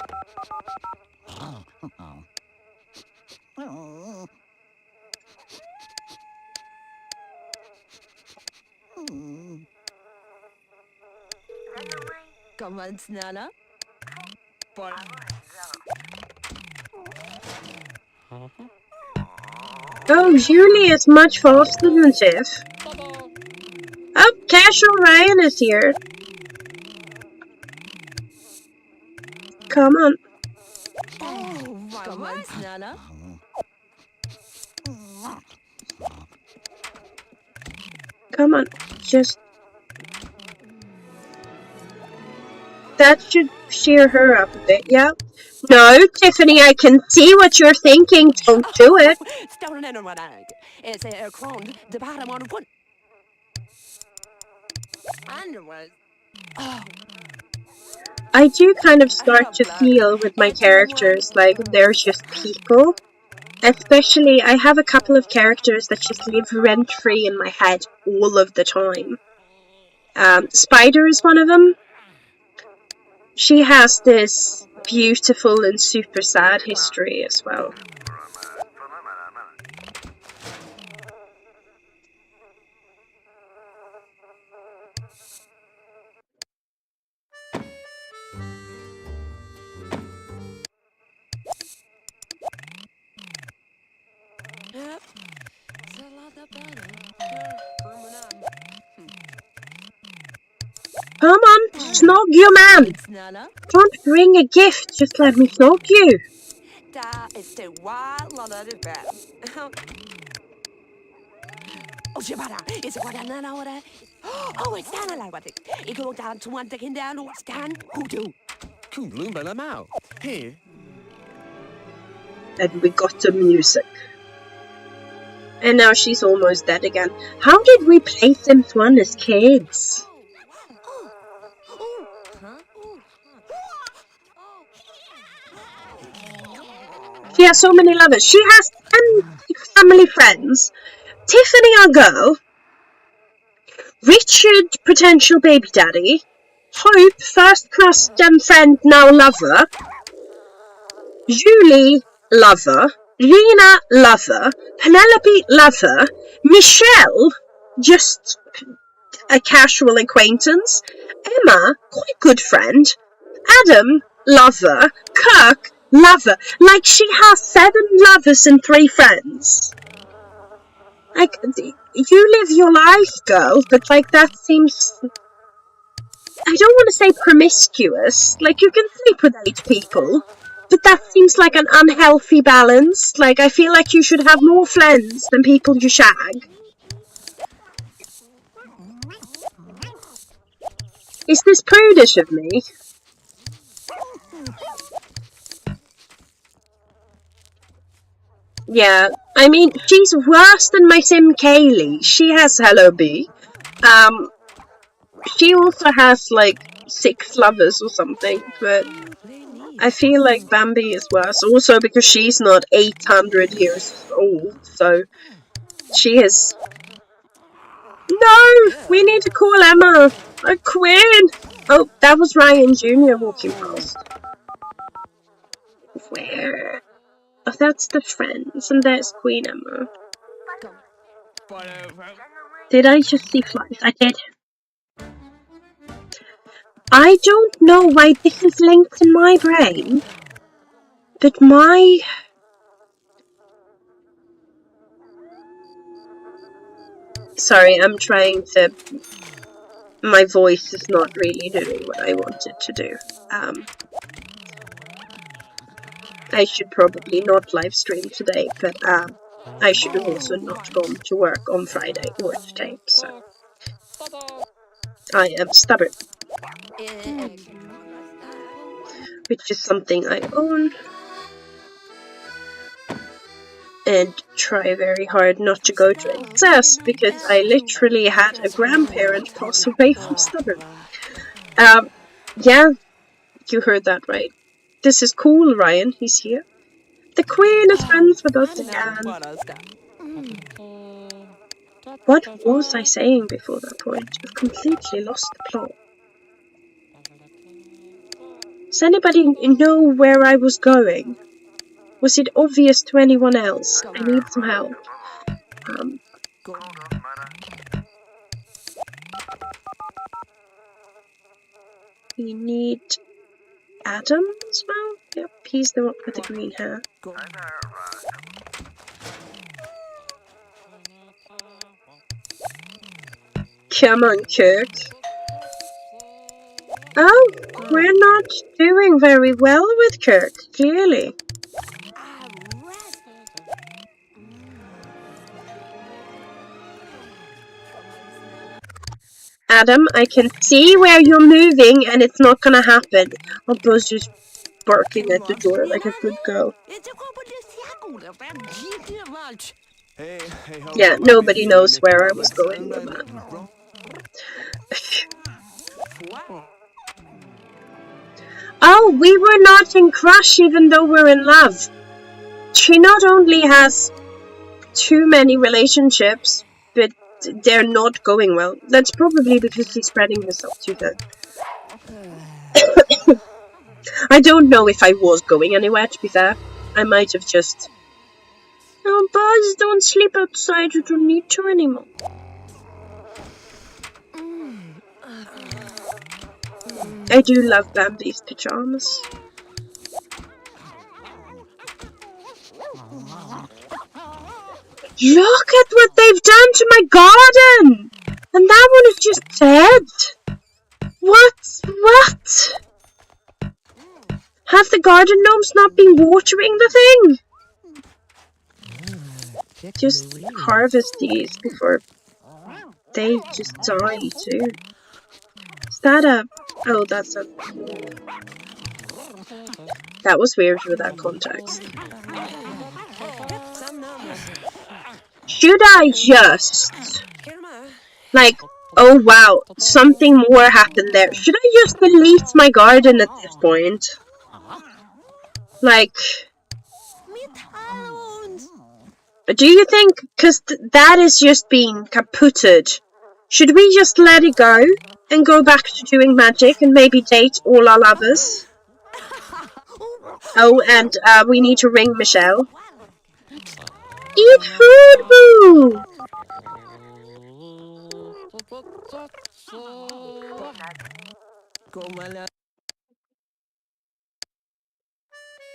Oh, Julie is much faster than Tiff. Oh, Casual Ryan is here. Come on. Come on. Just... That should cheer her up a bit, yeah? No, Tiffany, I can see what you're thinking. Don't do it. I do kind of start to feel with my characters like they're just people. Especially, I have a couple of characters that just live rent-free in my head all of the time. Spider is one of them. She has this beautiful and super sad history as well. Come on. Snog you, man! Don't bring a gift, just let me snog you. And we got the music. And now she's almost dead again. How did we play Sims 1 as kids? She has so many lovers. She has 10 family friends. Tiffany, our girl. Richard, potential baby daddy. Hope, first class friend, now lover. Julie, lover. Rena, lover. Penelope, lover. Michelle, just a casual acquaintance. Emma, quite good friend. Adam, lover. Kirk, lover. Like, she has 7 lovers and 3 friends. Like, you live your life, girl, but, like, that seems... I don't want to say promiscuous. Like, you can sleep with 8 people, but that seems like an unhealthy balance. Like, I feel like you should have more friends than people you shag. Is this prudish of me? Yeah, I mean, she's worse than my sim Kaylee. She has Hello B. She also has, like, 6 lovers or something, but I feel like Bambi is worse. Also because she's not 800 years old, so she is... No! We need to call Emma! A queen! Oh, that was Ryan Jr. walking past. Where? Oh, that's the friends, and there's Queen Emma. Did I just see flies? I did. I don't know why this is linked in my brain, but my... Sorry, I'm trying to... My voice is not really doing what I want it to do. I should probably not live stream today, but I should have also not gone to work on Friday or today, so... I am stubborn. Which is something I own. And try very hard not to go to excess, because I literally had a grandparent pass away from stubborn. Yeah, you heard that right. This is cool, Ryan, he's here. The Queen is friends with us again. What was I saying before that point? I've completely lost the plot. Does anybody know where I was going? Was it obvious to anyone else? I need some help. We need Adam as well? Yep, he's the one with the green hair. Come on, Kirk. Oh, we're not doing very well with Kirk, clearly. Adam, I can see where you're moving and it's not gonna happen. Oh, Buzz just barking at the door like a good girl. Yeah, nobody knows where I was going with that. Oh, we were not in crush even though we're in love. She not only has too many relationships, but they're not going well. That's probably because she's spreading herself too thin. I don't know if I was going anywhere, to be fair. I might have just... Oh, Buzz, don't sleep outside. You don't need to anymore. I do love Bambi's pajamas. Look at what they've done to my garden! And that one is just dead! What? What? Have the garden gnomes not been watering the thing? Just harvest these before they just die too. Is that a... Oh, that's a... That was weird without context. Should I just... Like, oh wow, something more happened there. Should I just delete my garden at this point? Like... Do you think, because that is just being kaputted, should we just let it go and go back to doing magic and maybe date all our lovers? Oh, and we need to ring Michelle. Eat food, boo!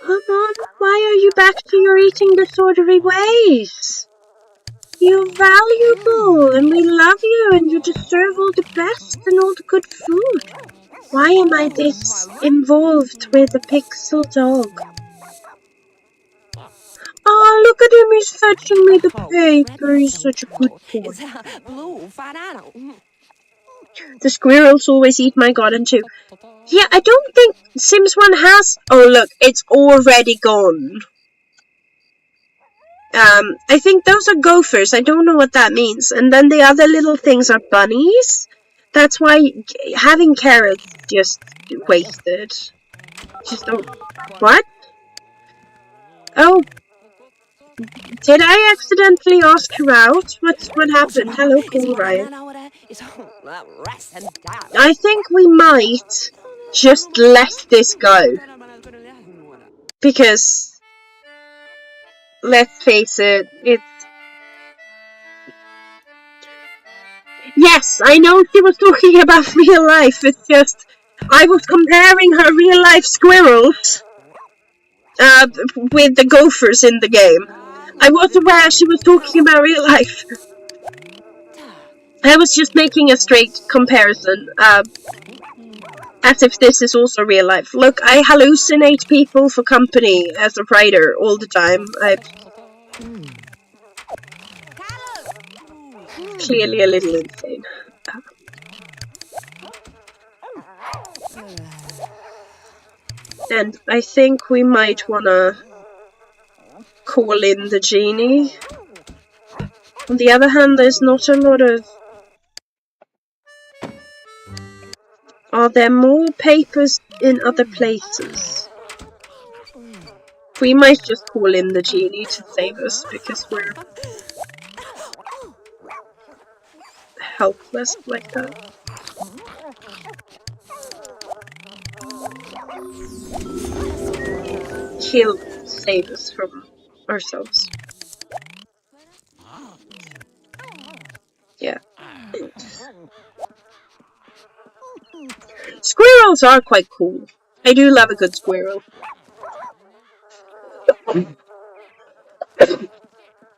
Come on, why are you back to your eating disordery ways? You're valuable, and we love you, and you deserve all the best and all the good food. Why am I this involved with a pixel dog? Oh, look at him, he's fetching me the paper, he's such a good boy. The squirrels always eat my garden too. Yeah, I don't think Sims1 has... Oh, look, it's already gone. I think those are gophers. I don't know what that means. And then the other little things are bunnies. That's why having carrots just wasted. Just don't... What? Oh. Did I accidentally ask her out? What happened? Hello, Cool Ryan. I think we might just let this go. Because... Let's face it, it's... Yes, I know she was talking about real life, it's just... I was comparing her real life squirrels with the gophers in the game. I was aware she was talking about real life. I was just making a straight comparison, as if this is also real life. Look, I hallucinate people for company as a writer all the time. Clearly a little insane. And I think we might wanna call in the genie. On the other hand, there's not a lot of... Are there more papers in other places? We might just call in the genie to save us, because we're helpless like that. He'll save us from ourselves. Yeah. Squirrels are quite cool. I do love a good squirrel.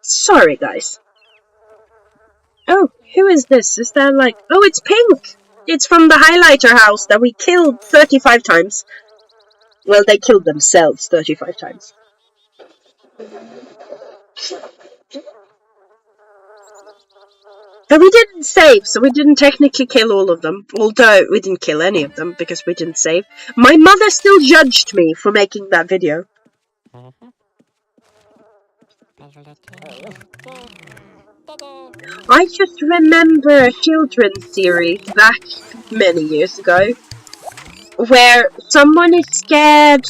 Sorry, guys. Oh, who is this? Is that like... Oh, it's Pink! It's from the highlighter house that we killed 35 times. Well, they killed themselves 35 times. And we didn't save, so we didn't technically kill all of them. Although, we didn't kill any of them, because we didn't save. My mother still judged me for making that video. I just remember a children's series back many years ago, where someone is scared.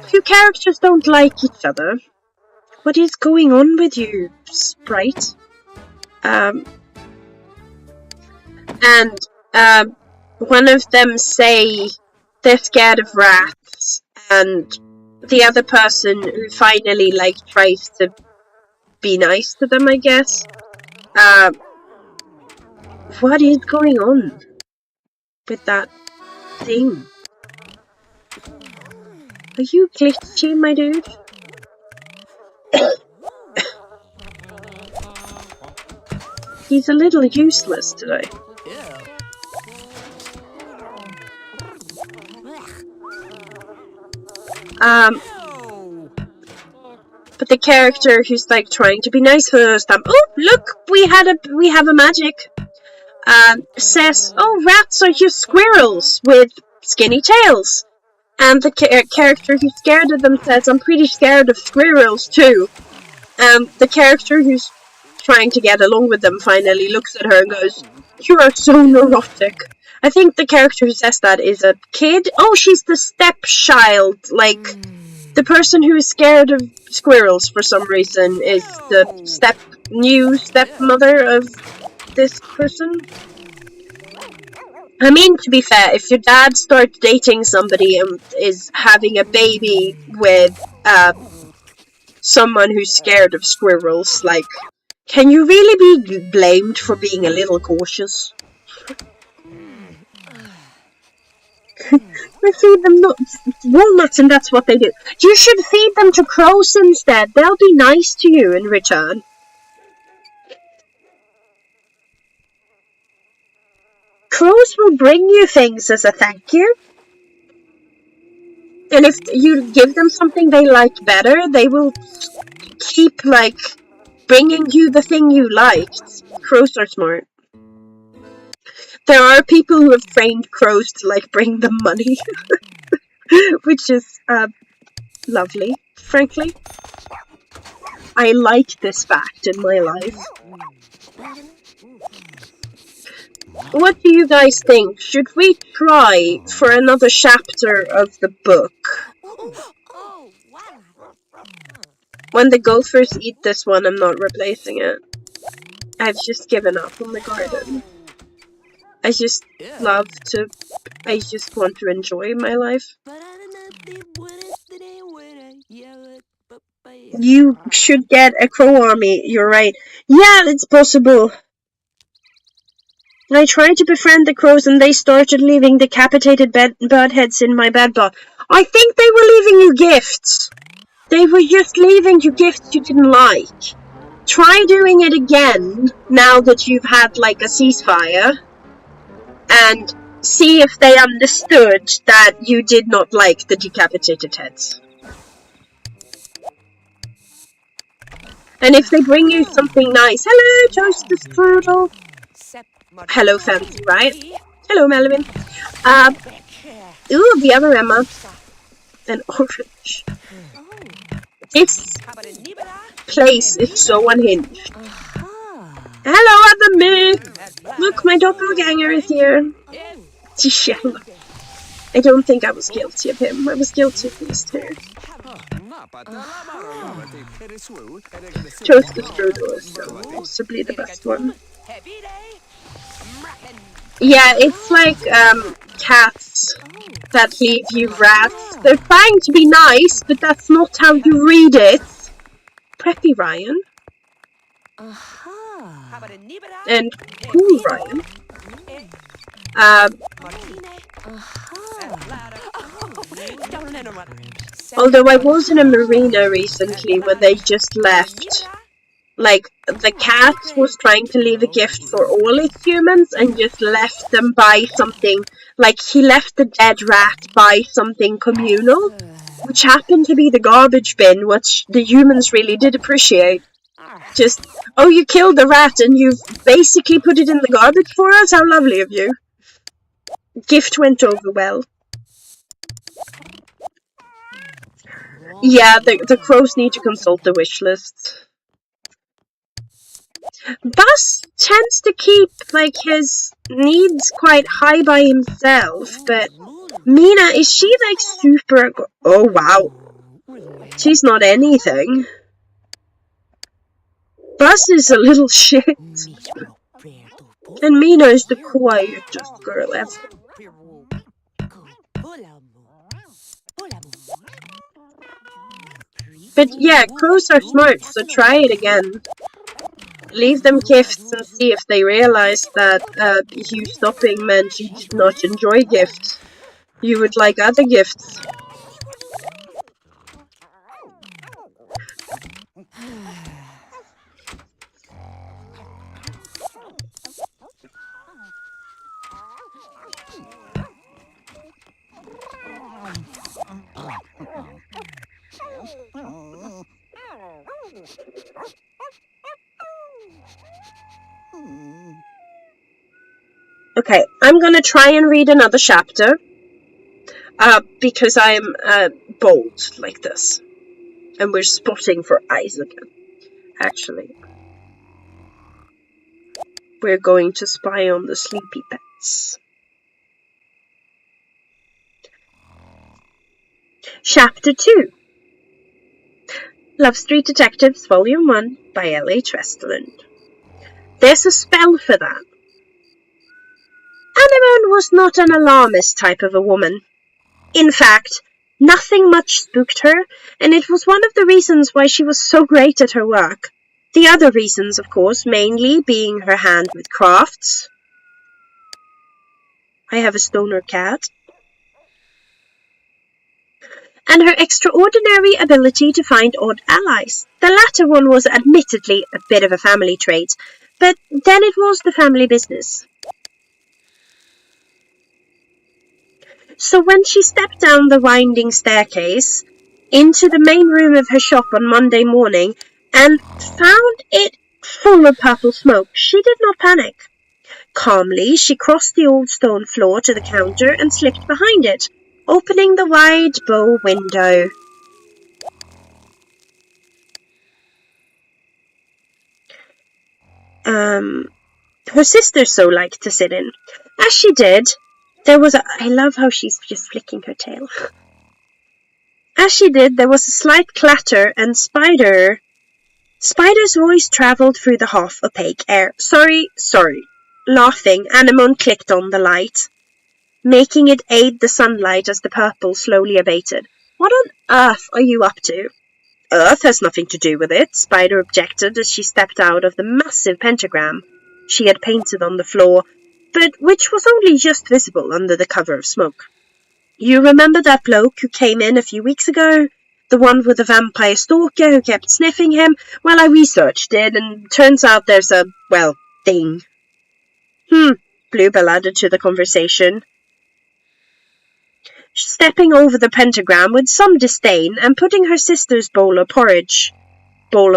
Two characters don't like each other. What is going on with you, Sprite? And one of them say they're scared of rats, and the other person who finally tries to be nice to them, I guess. What is going on with that thing? Are you glitchy, my dude? He's a little useless today. Um, but the character who's like trying to be nice for the time, oh look, we have a magic. Says, oh, rats are just squirrels with skinny tails. And the character who's scared of them says, I'm pretty scared of squirrels too. The character who's trying to get along with them finally looks at her and goes, you are so neurotic. I think the character who says that is a kid. Oh, she's the stepchild. Like, the person who is scared of squirrels for some reason is the new stepmother of this person. I mean, to be fair, if your dad starts dating somebody and is having a baby with someone who's scared of squirrels, like, can you really be blamed for being a little cautious? We feed them walnuts and that's what they do. You should feed them to crows instead. They'll be nice to you in return. Crows will bring you things as a thank you. And if you give them something they like better, they will keep, like, bringing you the thing you liked. Crows are smart. There are people who have trained crows to, like, bring them money. Which is, lovely, frankly. I like this fact in my life. What do you guys think? Should we try for another chapter of the book? When the gophers eat this one, I'm not replacing it. I've just given up on the garden. I just want to enjoy my life. You should get a crow army, you're right. Yeah, it's possible. I tried to befriend the crows and they started leaving decapitated bird heads in my bedbug. I think they were leaving you gifts. They were just leaving you gifts you didn't like. Try doing it again now that you've had, like, a ceasefire. And see if they understood that you did not like the decapitated heads. And if they bring you something nice, hello, Toast the Strudel. Hello, Fancy, right? Hello, Melvin. Ooh, the other Emma. An orange. This place is so unhinged. Hello, Other Me. Look, my doppelganger is here. Yellow. I don't think I was guilty of him. I was guilty of these two. Toast the Strudel is possibly the best one. Yeah, it's like cats that leave you rats. They're trying to be nice, but that's not how you read it. Preppy Ryan. And Cool Ryan. Although I was in a marina recently where they just left. Like, the cat was trying to leave a gift for all its humans and just left them by something. Like, he left the dead rat by something communal, which happened to be the garbage bin, which the humans really did appreciate. Just, oh, you killed the rat and you've basically put it in the garbage for us? How lovely of you. Gift went over well. Yeah, the crows need to consult the wish list. Buzz tends to keep, like, his needs quite high by himself, but Mina, is she, like, super... Oh, wow. She's not anything. Buzz is a little shit. And Mina is the quietest girl ever. But yeah, crows are smart, so try it again. Leave them gifts and see if they realize that you stopping meant you did not enjoy gifts. You would like other gifts. Okay, I'm gonna try and read another chapter. Because I'm bold like this. And we're spotting for eyes again. Actually, we're going to spy on the sleepy pets. Chapter 2. Love Street Detectives, Volume 1 by L.H. Westerlund. There's a spell for that. Anemone was not an alarmist type of a woman. In fact, nothing much spooked her, and it was one of the reasons why she was so great at her work. The other reasons, of course, mainly being her hand with crafts. I have a stoner cat. And her extraordinary ability to find odd allies. The latter one was admittedly a bit of a family trait, but then it was the family business. So when she stepped down the winding staircase into the main room of her shop on Monday morning and found it full of purple smoke, she did not panic. Calmly, she crossed the old stone floor to the counter and slipped behind it, opening the wide bow window. Her sister so liked to sit in. As she did, I love how she's just flicking her tail. As she did, there was a slight clatter and Spider's voice travelled through the half-opaque air. Sorry. Laughing, Anemone clicked on the light, making it aid the sunlight as the purple slowly abated. What on earth are you up to? Earth has nothing to do with it, Spider objected as she stepped out of the massive pentagram she had painted on the floor, but which was only just visible under the cover of smoke. You remember that bloke who came in a few weeks ago? The one with the vampire stalker who kept sniffing him? Well, I researched it, and turns out there's a, thing. Bluebell added to the conversation, stepping over the pentagram with some disdain and putting her sister's bowl of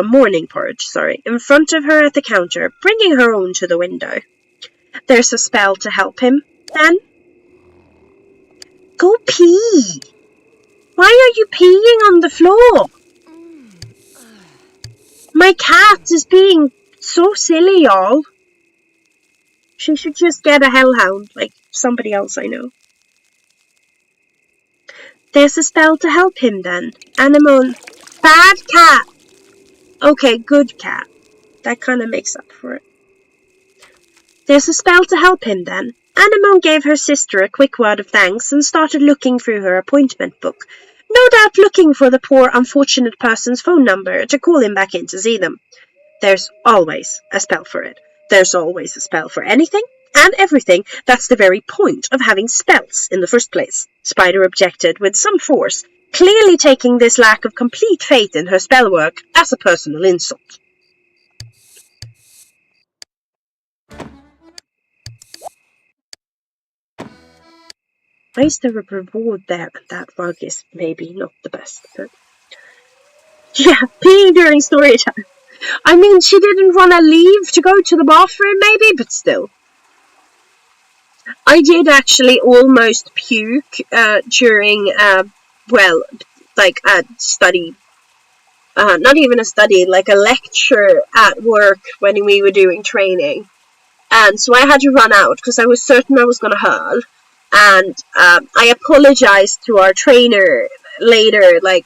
morning porridge, in front of her at the counter, bringing her own to the window. There's a spell to help him, then? Go pee! Why are you peeing on the floor? My cat is being so silly, y'all. She should just get a hellhound, like somebody else I know. There's a spell to help him, then. Anemone. Bad cat! Okay, good cat. That kind of makes up for it. There's a spell to help him, then. Anemone gave her sister a quick word of thanks and started looking through her appointment book, no doubt looking for the poor unfortunate person's phone number to call him back in to see them. There's always a spell for it. There's always a spell for anything and everything. That's the very point of having spells in the first place, Spider objected with some force, clearly taking this lack of complete faith in her spell work as a personal insult. Why is there a reward there? That rug is maybe not the best, but... Yeah, peeing during story time. I mean, she didn't want to leave to go to the bathroom, maybe, but still. I did actually almost puke during, a study. Not even a study, like a lecture at work when we were doing training. And so I had to run out because I was certain I was going to hurl. And I apologized to our trainer later, like,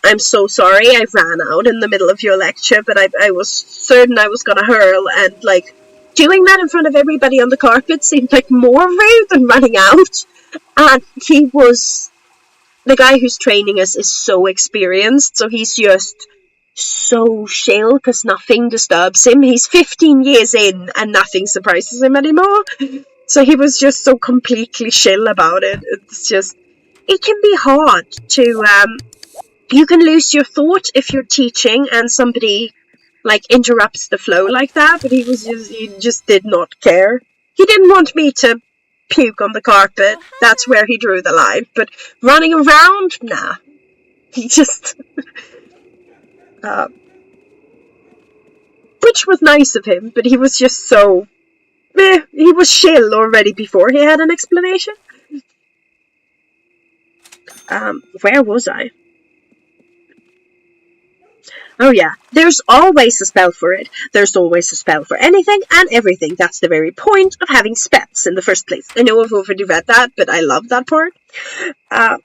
I'm so sorry I ran out in the middle of your lecture, but I was certain I was going to hurl, and, like, doing that in front of everybody on the carpet seemed like more rude than running out. And the guy who's training us is so experienced, so he's just so chill because nothing disturbs him. He's 15 years in and nothing surprises him anymore. So he was just so completely chill about it. It's just, it can be hard to, you can lose your thought if you're teaching and somebody, like, interrupts the flow like that, but he just did not care. He didn't want me to puke on the carpet. That's where he drew the line. But running around, nah. He just... which was nice of him, but he was just so... He was shill already before he had an explanation. Where was I? Oh yeah, there's always a spell for it. There's always a spell for anything and everything. That's the very point of having spells in the first place. I know I've overdubbed that, but I love that part.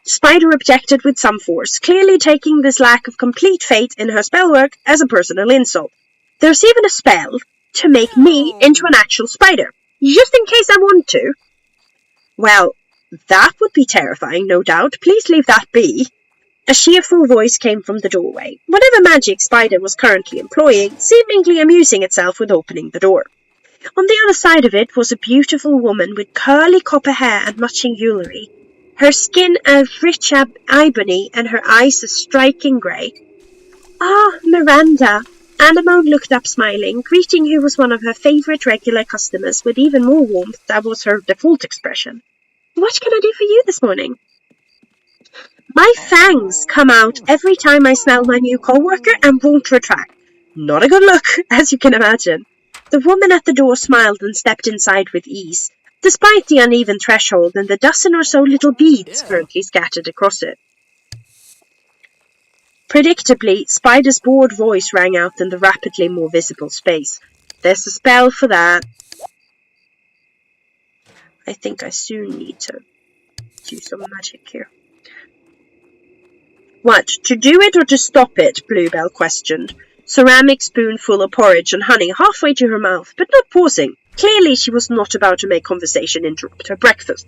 Spider objected with some force, clearly taking this lack of complete faith in her spellwork as a personal insult. There's even a spell to make me into an actual spider, just in case I want to. Well, that would be terrifying, no doubt. Please leave that be. A cheerful voice came from the doorway, whatever magic Spider was currently employing, seemingly amusing itself with opening the door. On the other side of it was a beautiful woman with curly copper hair and matching jewellery, her skin a rich ebony and her eyes a striking grey. Ah, Miranda! Anemone looked up smiling, greeting who was one of her favourite regular customers with even more warmth. That was her default expression. What can I do for you this morning? My fangs come out every time I smell my new co-worker and won't retract. Not a good look, as you can imagine. The woman at the door smiled and stepped inside with ease, despite the uneven threshold and the dozen or so little beads currently scattered across it. Predictably, Spider's bored voice rang out in the rapidly more visible space. There's a spell for that. I think I soon need to do some magic here. What, to do it or to stop it? Bluebell questioned. Ceramic spoonful of porridge and honey halfway to her mouth, but not pausing. Clearly she was not about to make conversation interrupt her breakfast.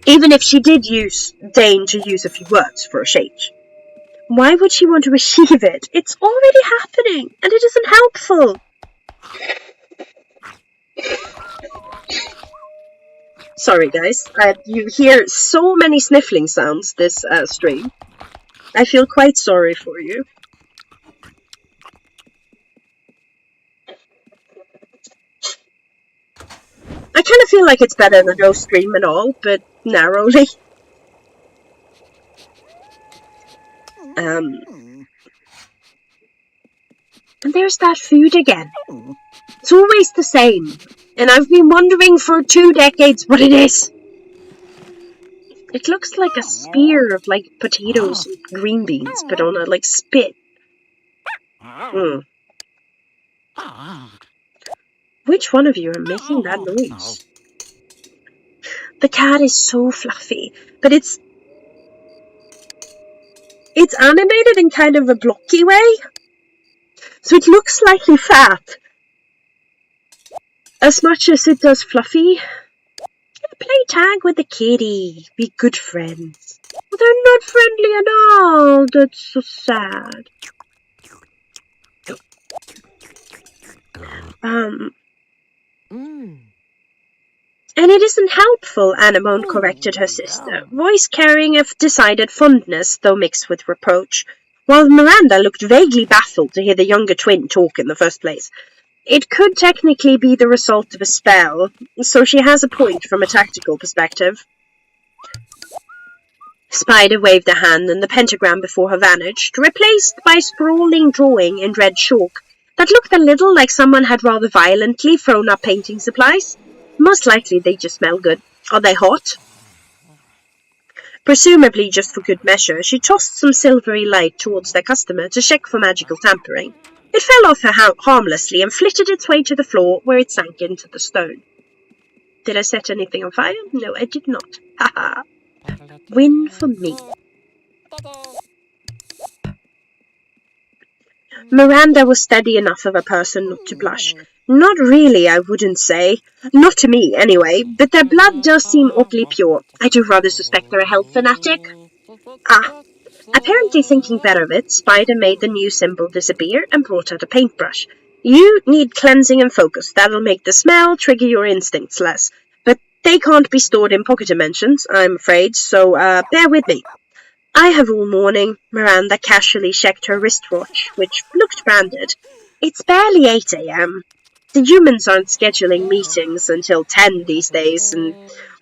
Even if she did deign to use a few words for a change. Why would she want to achieve it? It's already happening, and it isn't helpful. Sorry guys, you hear so many sniffling sounds this stream. I feel quite sorry for you. I kind of feel like it's better than no stream at all, but narrowly. And there's that food again. It's always the same, and I've been wondering for 2 decades what it is. It looks like a spear of like potatoes and green beans, but on a like spit. Which one of you are making that noise? The cat is so fluffy, but it's animated in kind of a blocky way, so it looks slightly fat. As much as it does fluffy. Play tag with the kitty. Be good friends. Well, they're not friendly at all. That's so sad. And it isn't helpful, Anemone corrected her sister, voice carrying a decided fondness, though mixed with reproach, while Miranda looked vaguely baffled to hear the younger twin talk in the first place. It could technically be the result of a spell, so she has a point from a tactical perspective. Spider waved a hand and the pentagram before her vanished, replaced by a sprawling drawing in red chalk that looked a little like someone had rather violently thrown up painting supplies. Most likely they just smell good. Are they hot? Presumably just for good measure, she tossed some silvery light towards their customer to check for magical tampering. It fell off her harmlessly and flitted its way to the floor, where it sank into the stone. Did I set anything on fire? No, I did not. Haha. Win for me. Miranda was steady enough of a person not to blush. Not really, I wouldn't say. Not to me, anyway, but their blood does seem oddly pure. I do rather suspect they're a health fanatic. Apparently thinking better of it, Spider made the new symbol disappear and brought out a paintbrush. You need cleansing and focus. That'll make the smell trigger your instincts less. But they can't be stored in pocket dimensions, I'm afraid, so bear with me. I have all morning. Miranda casually checked her wristwatch, which looked branded. It's barely 8 a.m. The humans aren't scheduling meetings until 10 these days, and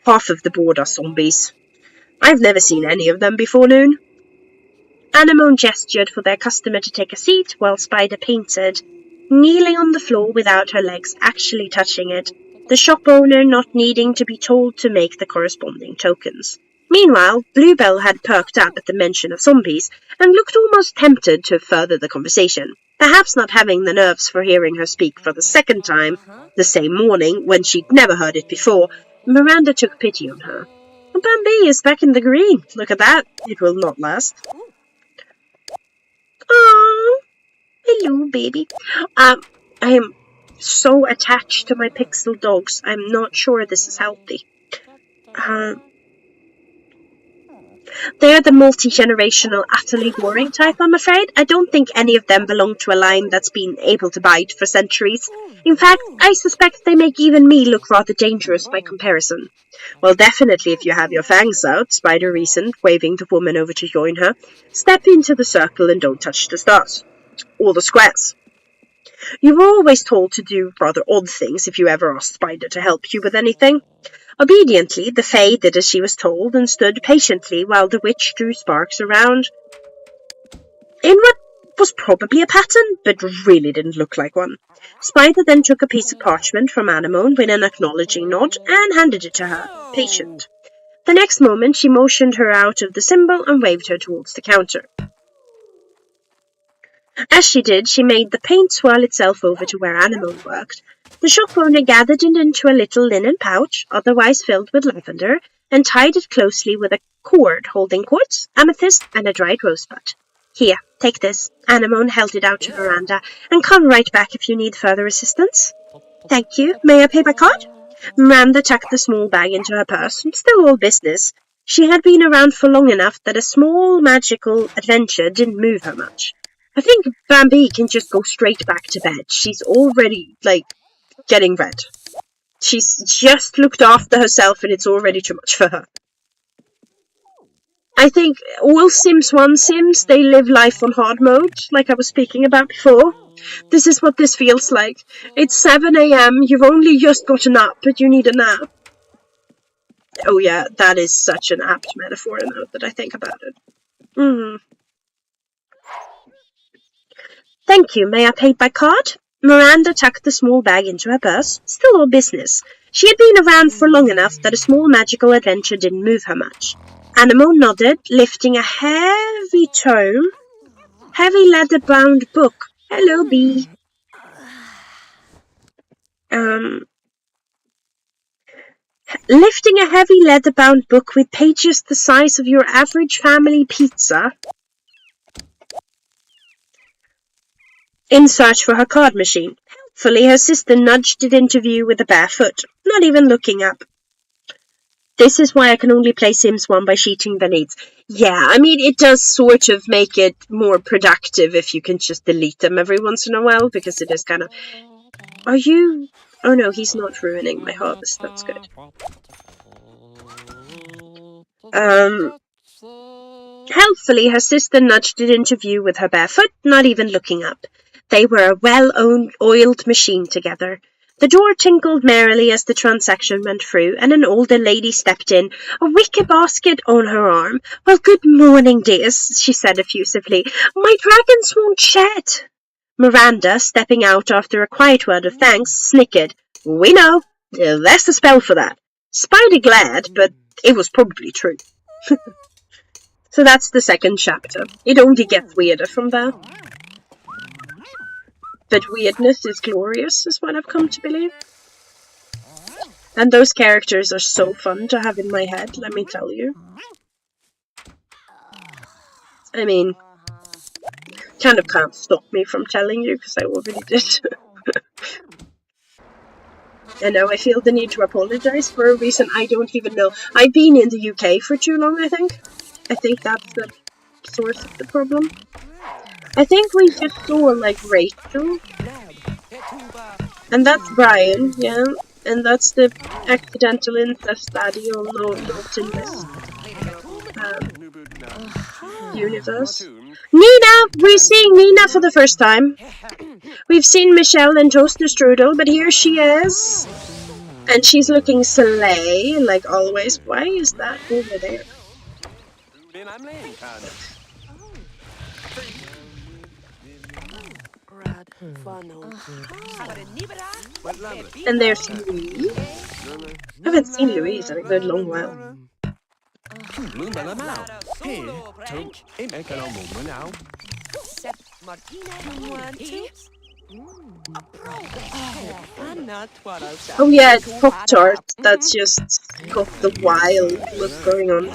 half of the board are zombies. I've never seen any of them before noon. Anemone gestured for their customer to take a seat while Spider painted. kneeling on the floor without her legs actually touching it, the shop owner not needing to be told to make the corresponding tokens. Meanwhile, Bluebell had perked up at the mention of zombies and looked almost tempted to further the conversation, perhaps not having the nerves for hearing her speak for the second time the same morning when she'd never heard it before. Miranda took pity on her. Bambi is back in the green. Look at that. It will not last. Oh, hello, baby. I am so attached to my pixel dogs. I'm not sure this is healthy. They're the multi-generational, utterly boring type, I'm afraid. I don't think any of them belong to a line that's been able to bite for centuries. In fact, I suspect they make even me look rather dangerous by comparison. Well, definitely if you have your fangs out, Spider reasoned, waving the woman over to join her. Step into the circle and don't touch the stars. Or the squares. You were always told to do rather odd things if you ever asked Spider to help you with anything. Obediently, the Fae did as she was told and stood patiently while the witch drew sparks around in what was probably a pattern, but really didn't look like one. Spider then took a piece of parchment from Anemone with an acknowledging nod and handed it to her, patient. The next moment she motioned her out of the symbol and waved her towards the counter. As she did, she made the paint swirl itself over to where Anemone worked. The shop owner gathered it into a little linen pouch, otherwise filled with lavender, and tied it closely with a cord holding quartz, amethyst, and a dried rosebud. Here, take this. Anemone held it out to Miranda, and come right back if you need further assistance. Thank you. May I pay by card? Miranda tucked the small bag into her purse, still all business. She had been around for long enough that a small magical adventure didn't move her much. I think Bambi can just go straight back to bed. She's already, getting red. She's just looked after herself and it's already too much for her. I think all Sims1 Sims, they live life on hard mode, like I was speaking about before. This is what this feels like. It's 7 a.m, you've only just gotten up, but you need a nap. Oh yeah, that is such an apt metaphor now that I think about it. Thank you. May I pay by card? Miranda tucked the small bag into her purse, still all business. She had been around for long enough that a small magical adventure didn't move her much. Anemone nodded, lifting a heavy tome, heavy leather-bound book. Hello, Bee. Lifting a heavy leather-bound book with pages the size of your average family pizza in search for her card machine. Helpfully, her sister nudged it into view with a bare foot, not even looking up. This is why I can only play Sims 1 by cheating the needs. Yeah, I mean, it does sort of make it more productive if you can just delete them every once in a while, because it is kind of... Are you... Oh no, he's not ruining my harvest, that's good. Helpfully, her sister nudged it into view with her bare foot, not even looking up. They were a well-oiled machine together. The door tinkled merrily as the transaction went through, and an older lady stepped in, a wicker basket on her arm. Well, good morning, dears, she said effusively. My dragons won't shed. Miranda, stepping out after a quiet word of thanks, snickered. We know. There's a spell for that. Spider glared, but it was probably true. So that's the second chapter. It only gets weirder from there. But weirdness is glorious, is what I've come to believe. And those characters are so fun to have in my head, let me tell you. I mean, kind of can't stop me from telling you, because I already did. And now I feel the need to apologize for a reason I don't even know. I've been in the UK for too long, I think. I think that's the source of the problem. I think we just saw, Rachel. And that's Brian, yeah. And that's the accidental incest daddy, although not in this universe. Nina! We're seeing Nina for the first time. We've seen Michelle and Toaster Strudel, but here she is. And she's looking slay, like always. Why is that over there? And there's Louise. I haven't seen Louise in a good long while. Oh yeah, it's Pop-Tart. That's just got the wild look going on.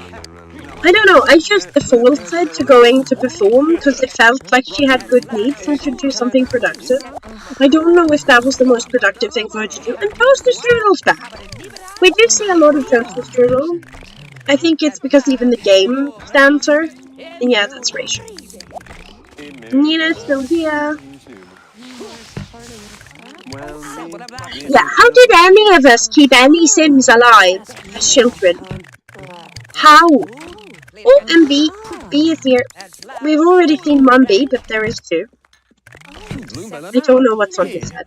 I don't know, I just defaulted to going to perform because it felt like she had good needs and should do something productive. I don't know if that was the most productive thing for her to do. And Toaster Strudel's back. We do see a lot of Toaster Strudel. I think it's because even the game stands her. And yeah, that's Rachel. Nina's still here. Yeah, how did any of us keep any Sims alive as children? How? Oh, and B. B is here. We've already seen one B, but there is two. I don't know what's on his head.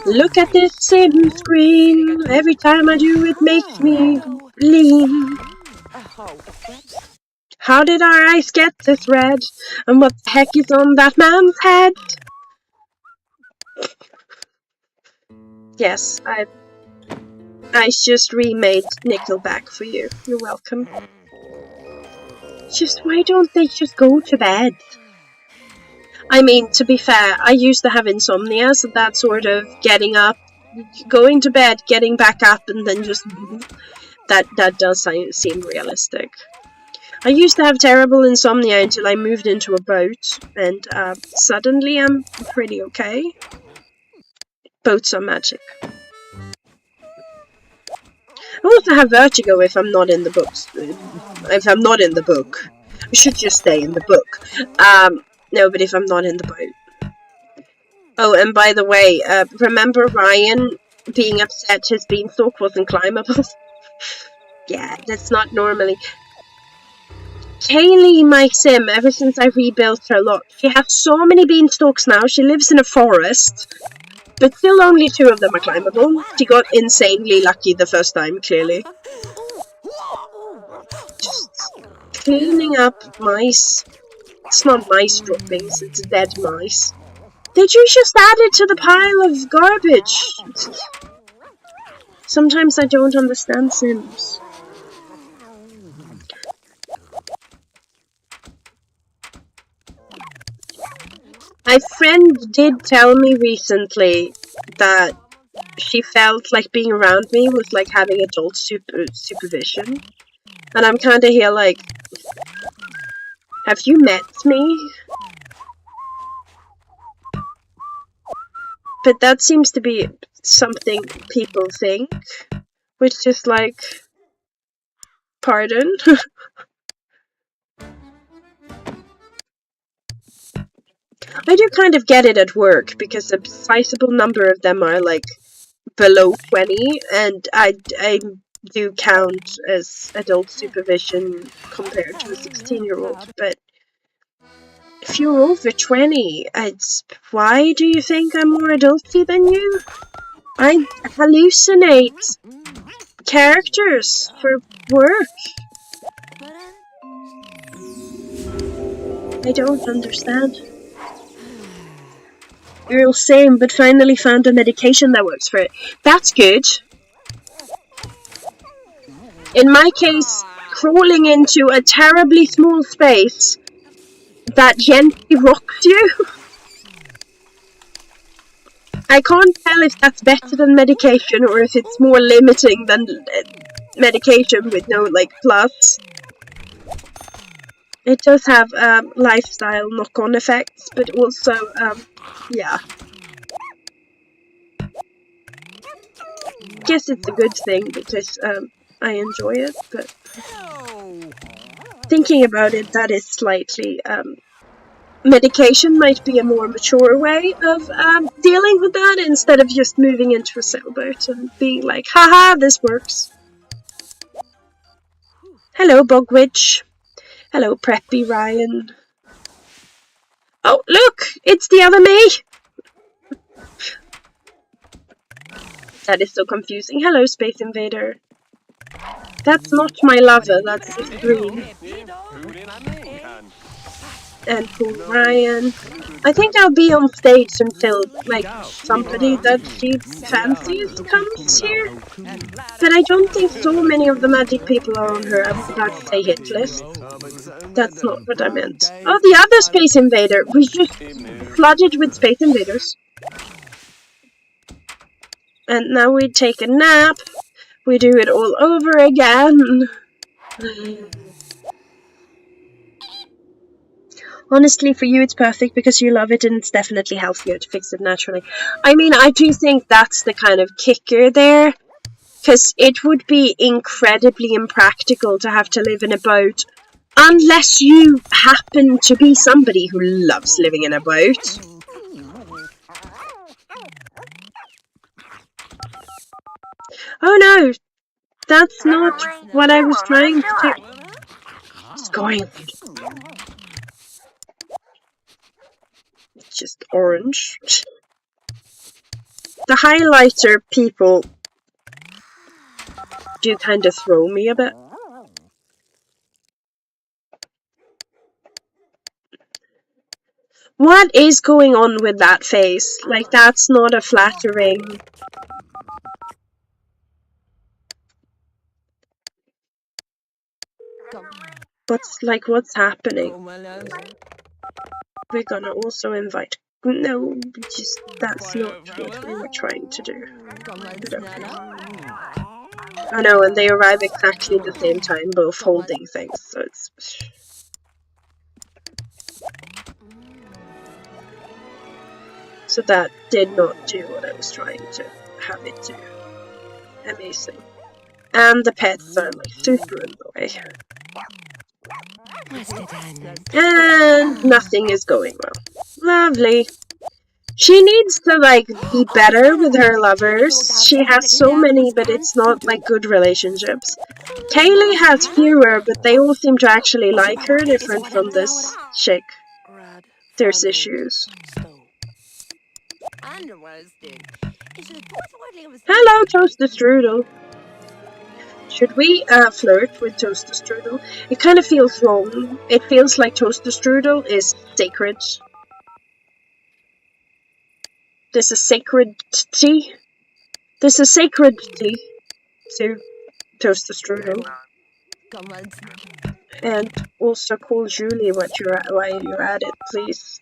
Look at this Sim screen. Every time I do, it makes me lean. How did our eyes get this red? And what the heck is on that man's head? Yes, I just remade Nickelback for you. You're welcome. Just why don't they just go to bed? I mean, to be fair, I used to have insomnia, so that sort of getting up, going to bed, getting back up, and then just that does seem realistic. I used to have terrible insomnia until I moved into a boat, and suddenly I'm pretty okay. Boats are magic. I also have vertigo if I'm not in the books. If I'm not in the book. I should just stay in the book. No, but if I'm not in the boat. Oh, and by the way, remember Ryan being upset his beanstalk wasn't climbable? Yeah, that's not normally. Kaylee, my sim, ever since I rebuilt her lot, she has so many beanstalks now. She lives in a forest. But still only 2 of them are climbable. She got insanely lucky the first time, clearly. Just cleaning up mice. It's not mice droppings, it's dead mice. Did you just add it to the pile of garbage? Sometimes I don't understand Sims. My friend did tell me recently that she felt like being around me was like having adult supervision. And I'm kinda here like, have you met me? But that seems to be something people think, which is like, pardon? I do kind of get it at work, because a sizable number of them are like below 20, and I do count as adult supervision compared to a 16-year-old, but if you're over 20, why do you think I'm more adulty than you? I hallucinate characters for work. I don't understand. Real same, but finally found a medication that works for it. That's good. In my case, crawling into a terribly small space that gently rocks you. I can't tell if that's better than medication or if it's more limiting than medication with no, like, plus. It does have lifestyle knock-on effects, but also, yeah. Guess it's a good thing because I enjoy it, but thinking about it, that is slightly, medication might be a more mature way of dealing with that instead of just moving into a sailboat and being like, haha, this works. Hello, Bogwitch. Hello, Preppy Ryan. Oh, look! It's the other me! That is so confusing. Hello, Space Invader. That's not my lover, that's just green. And poor Ryan. I think I'll be on stage until, like, somebody that she fancies comes here. But I don't think so many of the magic people are on her, I was about to say hit list. That's not what I meant. Oh, the other Space Invader! We just flooded with Space Invaders. And now we take a nap. We do it all over again. Honestly, for you it's perfect because you love it and it's definitely healthier to fix it naturally. I mean, I do think that's the kind of kicker there. Because it would be incredibly impractical to have to live in a boat unless you happen to be somebody who loves living in a boat. Oh no, that's not what I was trying to do. It's going. It's just orange. The highlighter people do kind of throw me a bit. What is going on with that face? Like, that's not a flattering... What's happening? We're gonna also invite... No, just that's not what we were trying to do. Oh no, and they arrive exactly at the same time, both holding things, so it's... So that did not do what I was trying to have it do. Amazing. And the pets are like super in the way. And nothing is going well. Lovely. She needs to, like, be better with her lovers. She has so many, but it's not, like, good relationships. Kaylee has fewer, but they all seem to actually like her, different from this chick. There's issues. Hello, Toaster Strudel. Should we flirt with Toaster Strudel? It kind of feels wrong. It feels like Toaster Strudel is sacred. There's a sacredity. There's a sacredity to Toaster Strudel. And also call Julie while you're at it, please.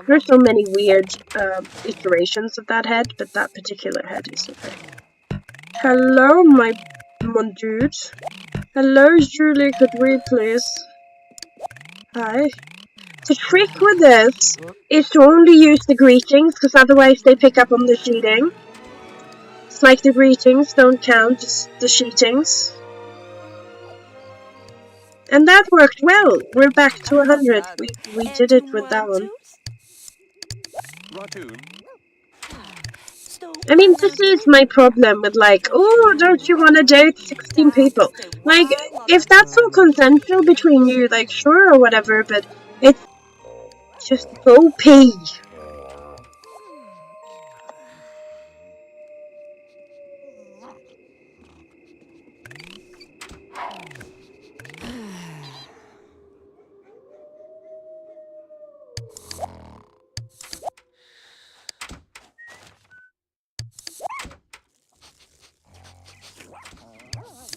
There's so many weird iterations of that head, but that particular head is okay. Hello, my dude. Hello, Julie, could we please? Hi. The trick with this is to only use the greetings, because otherwise they pick up on the cheating. It's like the greetings don't count, just the cheatings. And that worked well. We're back to 100. We did it with that one. I mean, this is my problem with, like, oh, don't you want to date 16 people? Like, if that's all consensual between you, like, sure or whatever, but it's just OP.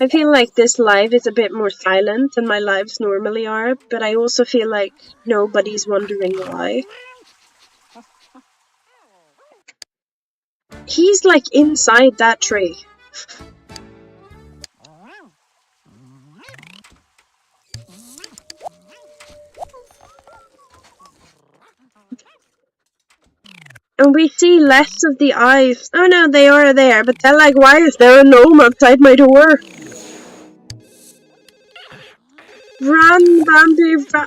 I feel like this live is a bit more silent than my lives normally are, but I also feel like nobody's wondering why. He's like inside that tree. And we see less of the eyes. Oh no, they are there, but they're like, why is there a gnome outside my door? Run, Bambi, run.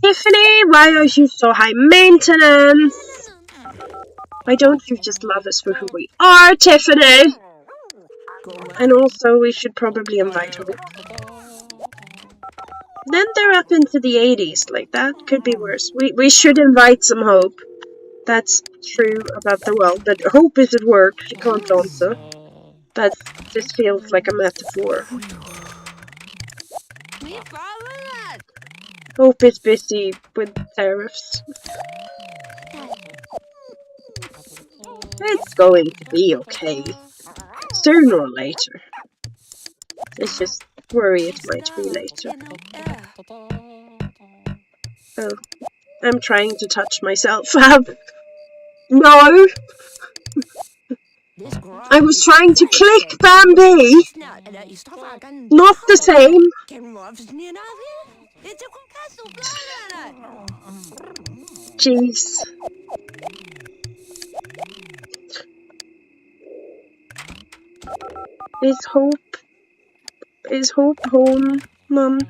Tiffany, why are you so high maintenance? Why don't you just love us for who we are, Tiffany? And also, we should probably invite Hope. Then they're up into the 80s, like that could be worse. We should invite some Hope. That's true about the world, but Hope is at work. She can't answer. But this feels like a metaphor. Hope is busy with tariffs. It's going to be okay. Sooner or later. It's just worry it might be later. Oh, I'm trying to touch myself. No! I was trying to click Bambi! Not the same! Jeez. Is Hope home, Mum?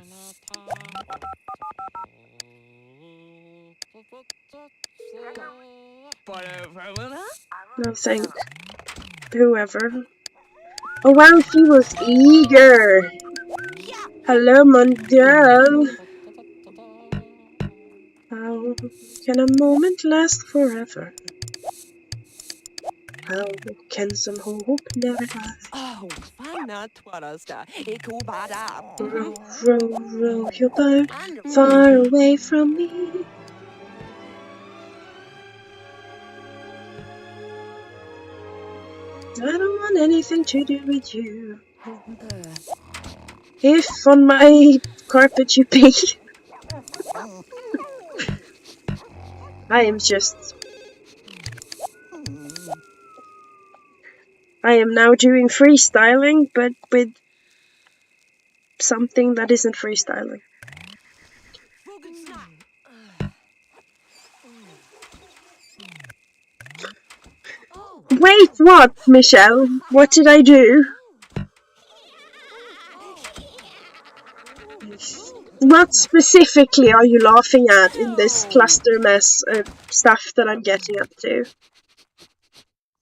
No, thank whoever. Oh wow, she was eager. Hello, Mondale. How can a moment last forever? How can some hope never die?
Oh, fanna twarasta. Ikubada.
Row, row, row your boat far away from me. I don't want anything to do with you. If on my carpet you pee. I am now doing freestyling, but with something that isn't freestyling. Wait, what, Michelle? What did I do? What specifically are you laughing at in this cluster mess of stuff that I'm getting up to?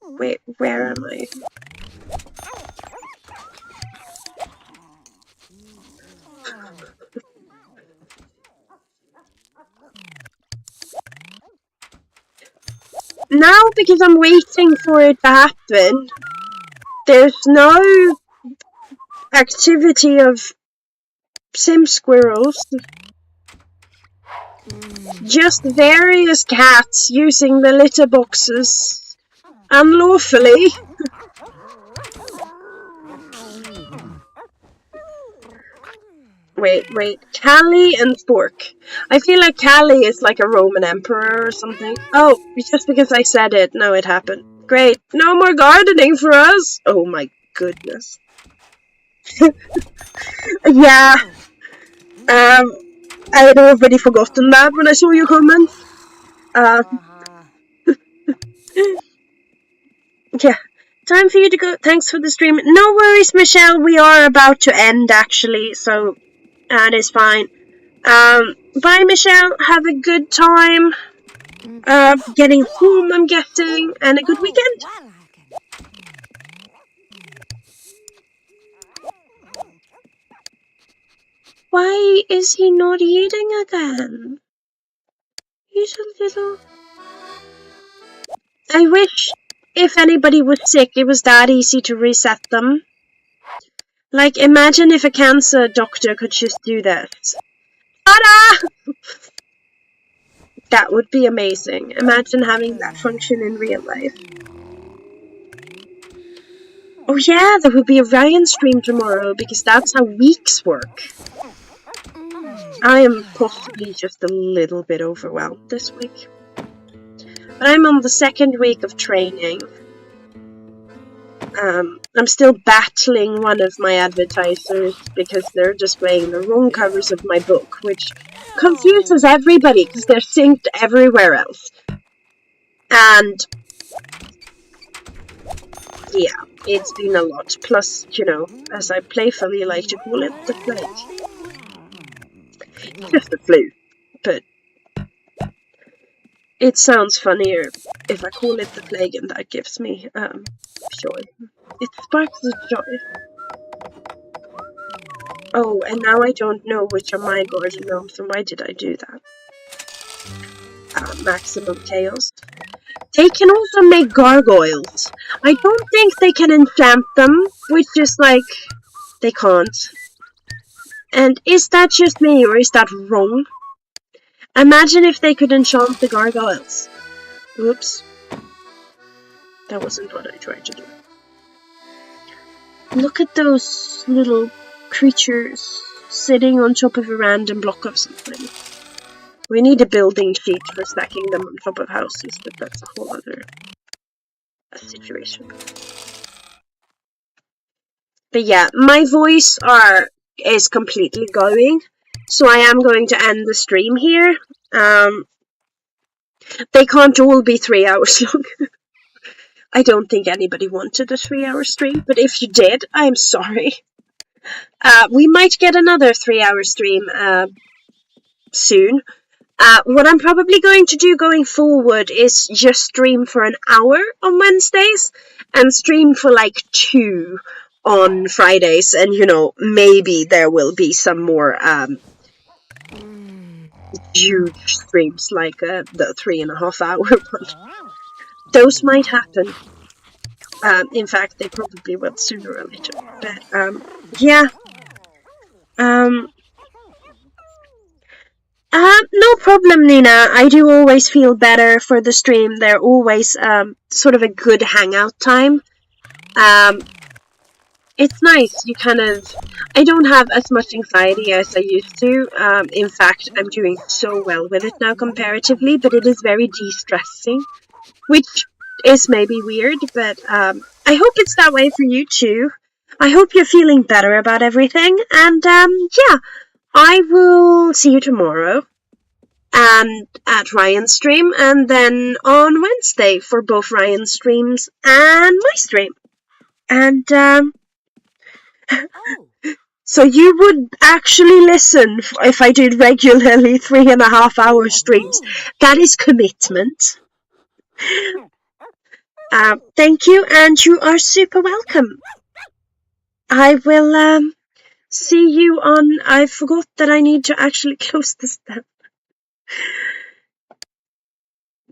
Wait, where am I? Now, because I'm waiting for it to happen, there's no activity of Sim squirrels. Just various cats using the litter boxes unlawfully. Wait, Callie and Spork. I feel like Callie is like a Roman emperor or something. Oh, just because I said it, no, it happened. Great, no more gardening for us! Oh my goodness. Yeah, I had already forgotten that when I saw your comment. Yeah, time for you to go. Thanks for the stream. No worries, Michelle, we are about to end actually, so that is fine. Bye, Michelle. Have a good time. Getting home, I'm guessing, and a good weekend. Why is he not eating again? He's a little... I wish if anybody was sick, it was that easy to reset them. Like, imagine if a cancer doctor could just do that. Ta-da! That would be amazing. Imagine having that function in real life. Oh yeah, there will be a Ryan stream tomorrow, because that's how weeks work. I am possibly just a little bit overwhelmed this week. But I'm on the second week of training. I'm still battling one of my advertisers because they're displaying the wrong covers of my book, which confuses everybody because they're synced everywhere else. And yeah, it's been a lot. Plus, you know, as I playfully like to call it, the plague. It's just the flu, but it sounds funnier if I call it the plague, and that gives me joy. It sparks the joy. Oh, and now I don't know which are my garden gnomes, and why did I do that? Maximum chaos. They can also make gargoyles. I don't think they can enchant them, which is like, they can't. And is that just me, or is that wrong? Imagine if they could enchant the gargoyles. Oops. That wasn't what I tried to do. Look at those little creatures sitting on top of a random block of something. We need a building sheet for stacking them on top of houses, but that's a whole other situation. But yeah, my voice is completely going, so I am going to end the stream here. They can't all be 3 hours long. I don't think anybody wanted a 3-hour stream, but if you did, I'm sorry. We might get another 3-hour stream soon. What I'm probably going to do going forward is just stream for an hour on Wednesdays and stream for like 2 on Fridays, and maybe there will be some more huge streams like the 3.5-hour one. Those might happen. In fact, they probably will sooner or later. But yeah. No problem, Nina. I do always feel better for the stream. They're always sort of a good hangout time. It's nice. I don't have as much anxiety as I used to. In fact, I'm doing so well with it now comparatively, but it is very de-stressing, which is maybe weird, but I hope it's that way for you too. I hope you're feeling better about everything, and yeah, I will see you tomorrow and at Ryan's stream, and then on Wednesday for both Ryan's streams and my stream. And so you would actually listen if I did regularly 3.5-hour streams. That is commitment. Thank you, and you are super welcome. I will see you on. I forgot that I need to actually close this down.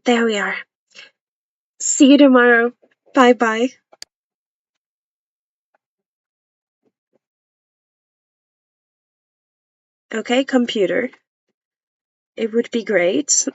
There we are. See you tomorrow. Bye bye. Okay, computer. It would be great.